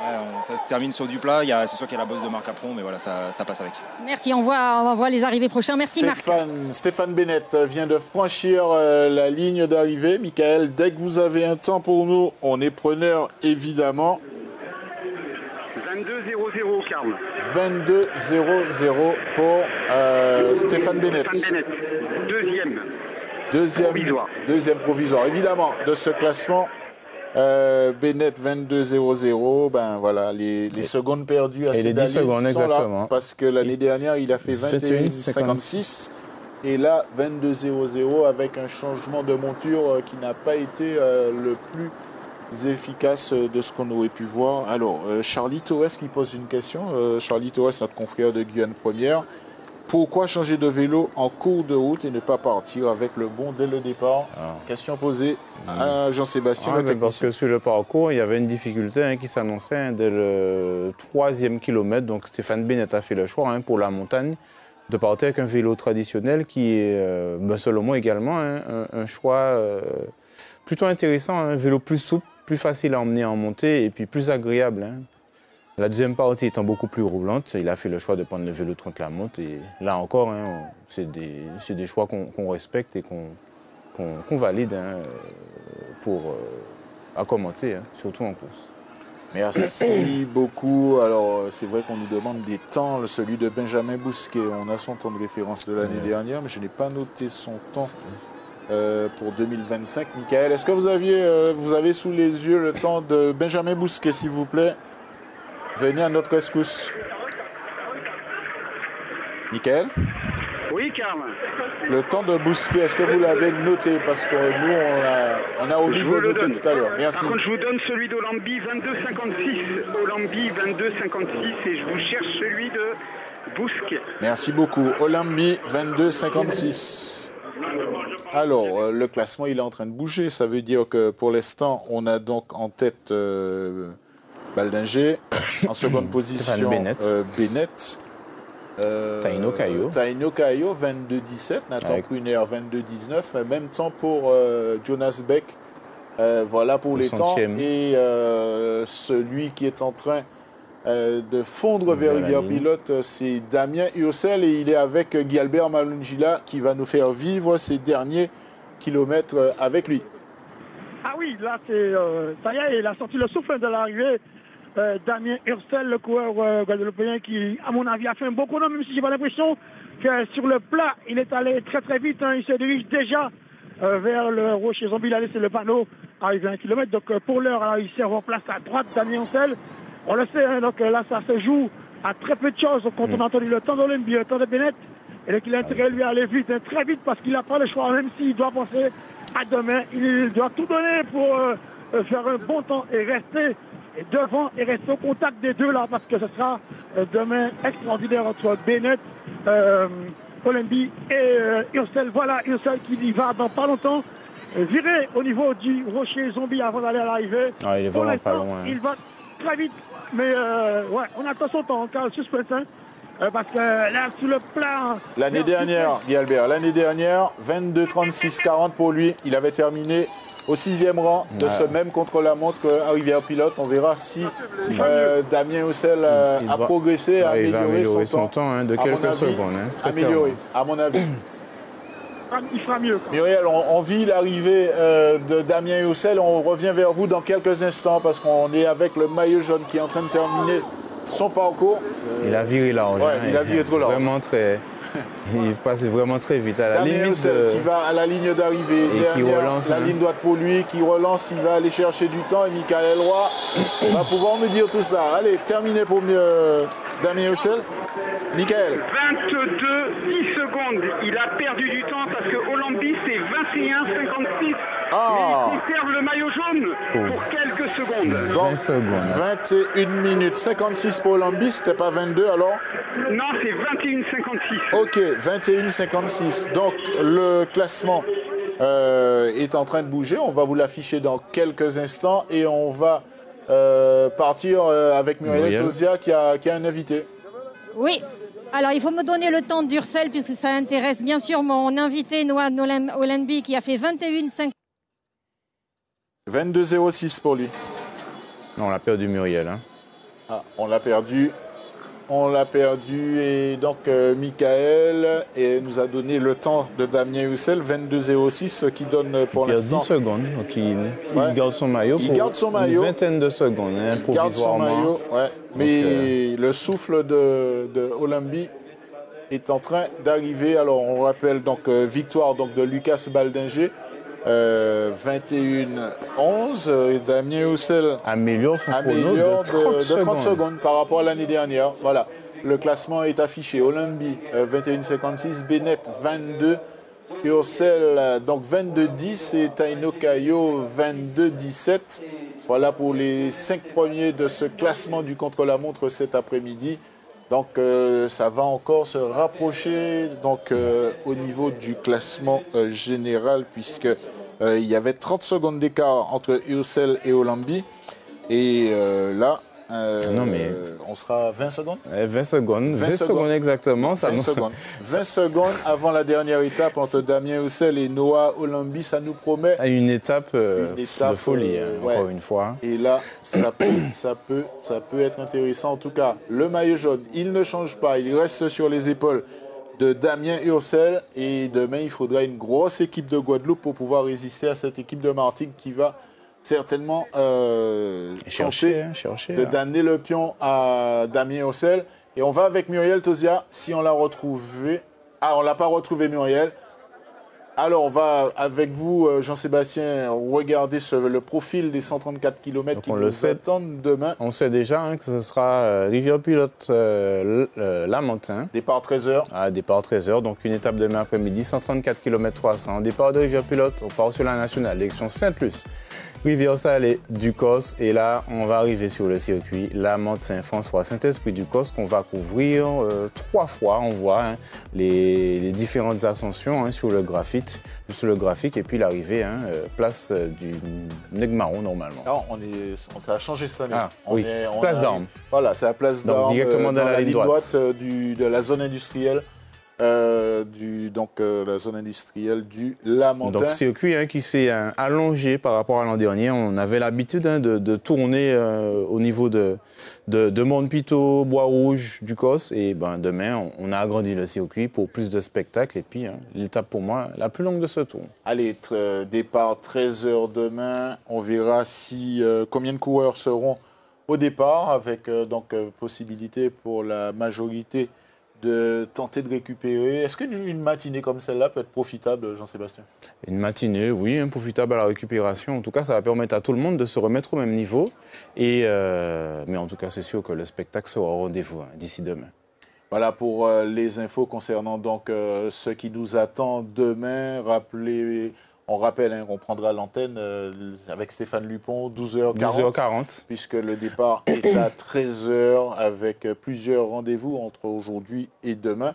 M: Ouais, ça se termine sur du plat. C'est sûr qu'il y a la bosse de Marc Capron, mais voilà, ça passe avec.
F: Merci, on voit les arrivées prochaines. Merci Marc.
A: Stéphane Bennett vient de franchir la ligne d'arrivée. Michael, dès que vous avez un temps pour nous, on est preneur évidemment.
C: 22,00 Karl.
A: 22,00 pour Stéphane Bennett. Deuxième provisoire. Évidemment, de ce classement, Bennett 22,00. Ben voilà, les secondes perdues à Cédali sont
B: exactement.
A: Là parce que l'année dernière, il a fait 21,56. Et là, 22,00 avec un changement de monture qui n'a pas été le plus efficace de ce qu'on aurait pu voir. Alors, Charlie Torres qui pose une question. Charlie Torres, notre confrère de Guyane Première. Pourquoi changer de vélo en cours de route et ne pas partir avec le bon dès le départ? Question posée à Jean-Sébastien.
B: Parce que sur le parcours, il y avait une difficulté qui s'annonçait dès le 3e kilomètre. Donc Stéphane Bennett a fait le choix pour la montagne de partir avec un vélo traditionnel qui est, selon moi également, un choix plutôt intéressant. Un vélo plus souple, plus facile à emmener en montée et puis plus agréable. La deuxième partie étant beaucoup plus roulante, il a fait le choix de prendre le vélo de contre-la-montre. Et là encore, c'est des choix qu'on respecte et qu'on valide à commenter, surtout en course.
A: Merci beaucoup. Alors, c'est vrai qu'on nous demande des temps. Celui de Benjamin Bousquet, on a son temps de référence de l'année dernière, mais je n'ai pas noté son temps pour 2025. Michael, est-ce que vous avez sous les yeux le temps de Benjamin Bousquet, s'il vous plaît? Venez à notre rescousse. Michael?
C: Oui, Oui, Karl.
A: Le temps de Bousquet, est-ce que vous l'avez noté? Parce que nous, on a omis de le noter tout à l'heure. Merci.
C: Par contre, je vous donne celui d'Olambi, 22,56. Olambi, 22,56. Et je vous cherche celui de Bousquet.
A: Merci beaucoup. Olambi, 22,56. Alors, le classement, il est en train de bouger. Ça veut dire que pour l'instant, on a donc en tête Baldinger. En seconde position, Bennett.
B: Taino Caillot.
A: Taino Caillot, 22-17. Nathan Pruner, 22-19. Même temps pour Jonas Beck. Voilà pour les temps. Et celui qui est en train de fondre vers Rivière-Pilote, c'est Damien Ursel. Et il est avec Guy-Albert Malungila qui va nous faire vivre ces derniers kilomètres avec lui.
D: Ah oui, là, ça y est, il a sorti le souffle de l'arrivée. Damien Ursel, le coureur guadeloupéen qui, à mon avis, a fait un bon chrono, même si j'ai pas l'impression que sur le plat, il est allé très très vite. Il se dirige déjà vers le Rocher Zombie. Il a laissé le panneau arriver à 1 km. Donc pour l'heure, il sert en place à droite Damien Ursel. On le sait, donc là, ça se joue à très peu de choses. Quand on a entendu le temps d'Olympie, le temps de Bennett, et donc il a intérêt lui à aller vite, très vite, parce qu'il n'a pas le choix, même s'il doit penser à demain. Il doit tout donner pour faire un bon temps et rester devant et rester au contact des deux là, parce que ce sera demain extraordinaire entre Bennett, Olympie et Ursel. Voilà, Ursel qui y va dans pas longtemps virer au niveau du Rocher Zombie avant d'aller à l'arrivée.
B: Ah, il est vraiment pas loin.
D: Il va très vite, mais ouais, on attend son temps, car le suspense, parce que là, sur le plan...
A: L'année dernière, Guy Albert, l'année dernière, 22-36-40 pour lui. Il avait terminé au 6e rang de ce même contre-la-montre à Rivière-Pilote. On verra si Damien Ursel a progressé, a amélioré son temps.
B: De quelques secondes.
A: Amélioré, à mon avis.
D: Il fera mieux.
A: Muriel, on vit l'arrivée de Damien Ursel. On revient vers vous dans quelques instants parce qu'on est avec le maillot jaune qui est en train de terminer son parcours.
B: Il a viré large.
A: Ouais, il a viré trop large.
B: Vraiment très... Il passe vraiment très vite à la
A: Damien
B: limite
A: Ursel qui va à la ligne d'arrivée.
B: Et qui relance.
A: La ligne droite pour lui, qui relance, il va aller chercher du temps. Et Michael Roy va pouvoir nous dire tout ça. Allez, terminé pour Damien Ursel. Michael.
C: 22-10 secondes. Il a perdu du temps parce que Olambi, c'est 21-56.
A: Ah.
C: Mais il conserve le maillot jaune pour quelques secondes.
B: 20 secondes.
A: 21 minutes 56 pour Olambi. C'était pas 22 alors?
C: Non, c'est 21-56.
A: Ok, 21-56. Donc, le classement est en train de bouger. On va vous l'afficher dans quelques instants et on va partir avec Muriel Tosia qui a un invité.
F: Oui. Alors, il faut me donner le temps d'Ursel puisque ça intéresse bien sûr mon invité Noah Olambi qui a fait 21-5.
A: 22-06 pour lui.
B: Non, on l'a perdu, Muriel.
A: Ah, on l'a perdu. On l'a perdu et donc Michael nous a donné le temps de Damien Ursel, 22-06, ce qui donne pour l'instant...
B: 10 secondes, donc il garde son maillot
A: une
B: vingtaine de secondes.
A: Il garde son maillot, ouais. Mais le souffle de Olambi est en train d'arriver. Alors on rappelle donc victoire donc, de Lucas Baldinger, 21-11. Damien Ursel
B: améliore son chrono
A: de 30 secondes par rapport à l'année dernière. Voilà, le classement est affiché. Olambi 21-56, Bennett 22, Ursel donc 22-10 et Taino Caillot 22-17. Voilà pour les 5 premiers de ce classement du contre-la-montre cet après-midi. Donc ça va encore se rapprocher donc, au niveau du classement général puisque il y avait 30 secondes d'écart entre Ursel et Olambi. Et là, on sera à 20 secondes
B: 20 secondes exactement.
A: 20 secondes avant la dernière étape entre Damien Ursel et Noah Olambi. Ça nous promet
B: une étape de folie, encore une fois.
A: Et là, ça peut être intéressant. En tout cas, le maillot jaune, il ne change pas. Il reste sur les épaules de Damien Ursel. Et demain, il faudra une grosse équipe de Guadeloupe pour pouvoir résister à cette équipe de Martinique qui va certainement chercher de donner le pion à Damien Ursel. Et on va avec Muriel Tosia, si on l'a retrouvé. Ah, on ne l'a pas retrouvé, Muriel. Alors, on va, avec vous, Jean-Sébastien, regarder le profil des 134 km qui nous attendent demain.
B: On sait déjà que ce sera Rivière-Pilote Lamentin.
A: Départ 13h.
B: Départ 13h, donc une étape demain après-midi, 134 km 300. Départ de Rivière-Pilote, on part sur la nationale, direction Sainte-Luce. Rivière-Salée, Ducos, et là, on va arriver sur le circuit Lamante-Saint-François, Saint-Esprit-Ducos, qu'on va couvrir 3 fois. On voit les différentes ascensions sur le graphite, et puis l'arrivée, place du Negmaron, normalement.
A: Non, ça a changé cette année.
B: Place d'Armes.
A: Voilà, c'est la place d'Armes,
B: directement dans la ligne droite
A: de la zone industrielle. La zone industrielle du Lamentin.
B: Donc, circuit qui s'est allongé par rapport à l'an dernier. On avait l'habitude de tourner au niveau de Montepito, Bois-Rouge, Ducos. Et demain, on a agrandi le circuit pour plus de spectacles. Et puis, l'étape pour moi la plus longue de ce tour.
A: Allez, départ 13h demain. On verra combien de coureurs seront au départ, avec possibilité pour la majorité de tenter de récupérer. Est-ce qu'une matinée comme celle-là peut être profitable, Jean-Sébastien?
B: Une matinée, oui, profitable à la récupération. En tout cas, ça va permettre à tout le monde de se remettre au même niveau. Mais en tout cas, c'est sûr que le spectacle sera au rendez-vous d'ici demain.
A: Voilà pour les infos concernant ce qui nous attend demain. On rappelle qu'on prendra l'antenne avec Stéphane Lupon, 12h40. Puisque le départ est à 13h avec plusieurs rendez-vous entre aujourd'hui et demain.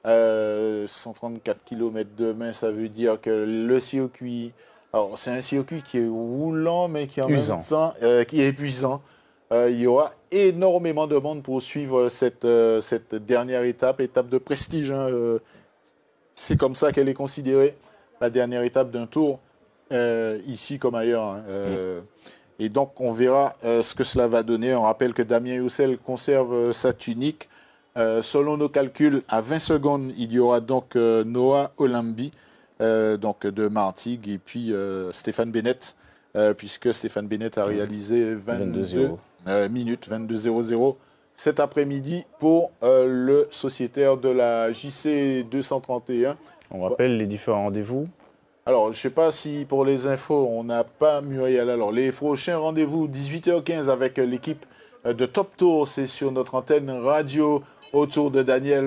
A: 134 km demain, ça veut dire que le circuit... Alors, c'est un circuit qui est roulant, mais qui en même temps qui est épuisant. Il y aura énormément de monde pour suivre cette dernière étape de prestige. C'est comme ça qu'elle est considérée. La dernière étape d'un tour, ici comme ailleurs. Et donc, on verra ce que cela va donner. On rappelle que Damien Youssel conserve sa tunique. Selon nos calculs, à 20 secondes, il y aura donc Noah Olambi, de Martigues, et puis Stéphane Bennett, puisque Stéphane Bennett a réalisé 22 minutes, 22:00 cet après-midi pour le sociétaire de la JC 231.
B: On rappelle les différents rendez-vous.
A: Alors, je ne sais pas si pour les infos, on n'a pas Muriel. Alors, les prochains rendez-vous, 18h15 avec l'équipe de Top Tour. C'est sur notre antenne radio autour de Daniel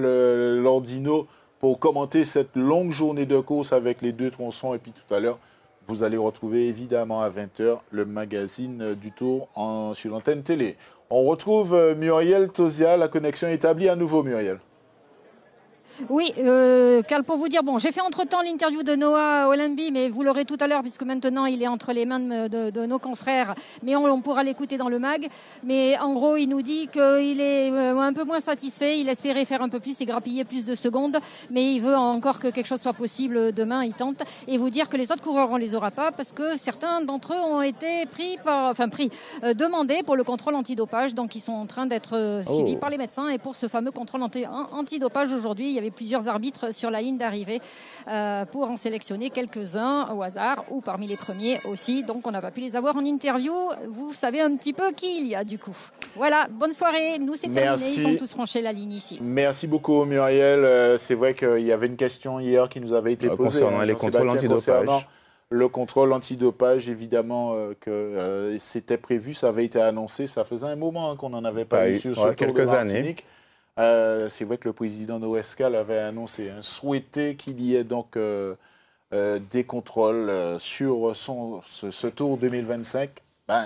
A: Lordino pour commenter cette longue journée de course avec les 2 tronçons. Et puis tout à l'heure, vous allez retrouver évidemment à 20h le magazine du Tour sur l'antenne télé. On retrouve Muriel Tosia. La connexion est établie à nouveau, Muriel.
F: Oui, Carl, pour vous dire, j'ai fait entre-temps l'interview de Noah Olambi, mais vous l'aurez tout à l'heure, puisque maintenant il est entre les mains de nos confrères, mais on pourra l'écouter dans le mag. Mais en gros, il nous dit qu'il est un peu moins satisfait, il espérait faire un peu plus et grappiller plus de secondes, mais il veut encore que quelque chose soit possible demain, il tente. Et vous dire que les autres coureurs, on les aura pas, parce que certains d'entre eux ont été demandés pour le contrôle antidopage, donc ils sont en train d'être suivis par les médecins. Et pour ce fameux contrôle antidopage aujourd'hui, il y avait plusieurs arbitres sur la ligne d'arrivée pour en sélectionner quelques-uns au hasard ou parmi les premiers aussi. Donc on n'a pas pu les avoir en interview. Vous savez un petit peu qui il y a du coup. Voilà, bonne soirée. Nous c'est terminé. Ils sont tous franchis la ligne ici.
A: Merci beaucoup Muriel. C'est vrai qu'il y avait une question hier qui nous avait été posée
B: concernant les contrôles antidopage.
A: Le contrôle antidopage, évidemment, que c'était prévu, ça avait été annoncé. Ça faisait un moment qu'on n'en avait pas eu sur ce Tour de Martinique. C'est vrai que le président Norescal avait annoncé, souhaité qu'il y ait donc des contrôles sur ce Tour 2025.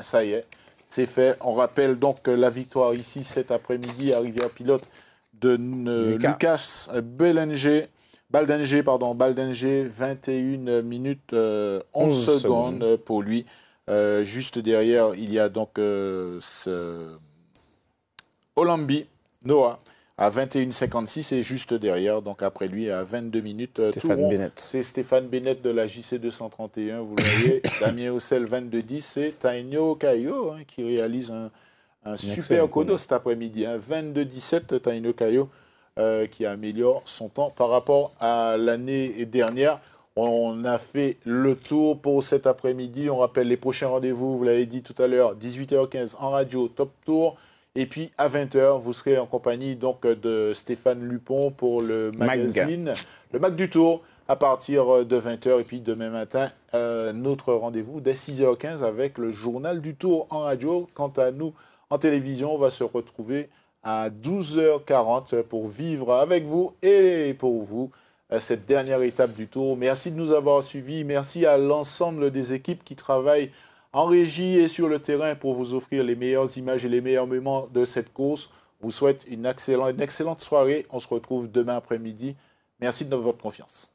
A: Ça y est, c'est fait. On rappelle donc la victoire ici cet après-midi à Rivière-Pilote de Lucas Baldenger, 21 minutes 11 secondes pour lui. Juste derrière, il y a donc Olambi, Noah, à 21,56 et juste derrière, donc après lui, à 22 minutes.
B: Stéphane Bennett.
A: C'est Stéphane Bennett de la JC 231, vous le voyez. Damien Oussel, 22,10. Et Taino Caillot qui réalise un super chrono cet après-midi. 22,17, Taino Caillot qui améliore son temps par rapport à l'année dernière. On a fait le tour pour cet après-midi. On rappelle les prochains rendez-vous, vous l'avez dit tout à l'heure, 18h15 en radio, Top Tour. Et puis à 20h, vous serez en compagnie donc de Stéphane Lupon pour le magazine, le Mag du Tour. à partir de 20h. Et puis demain matin, notre rendez-vous dès 6h15 avec le journal du Tour en radio. Quant à nous, en télévision, on va se retrouver à 12h40 pour vivre avec vous et pour vous cette dernière étape du Tour. Merci de nous avoir suivis. Merci à l'ensemble des équipes qui travaillent en régie et sur le terrain pour vous offrir les meilleures images et les meilleurs moments de cette course. Je vous souhaite une excellente soirée. On se retrouve demain après-midi. Merci de votre confiance.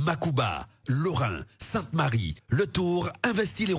N: Makouba, Lorrain, Sainte-Marie, Le Tour, investit les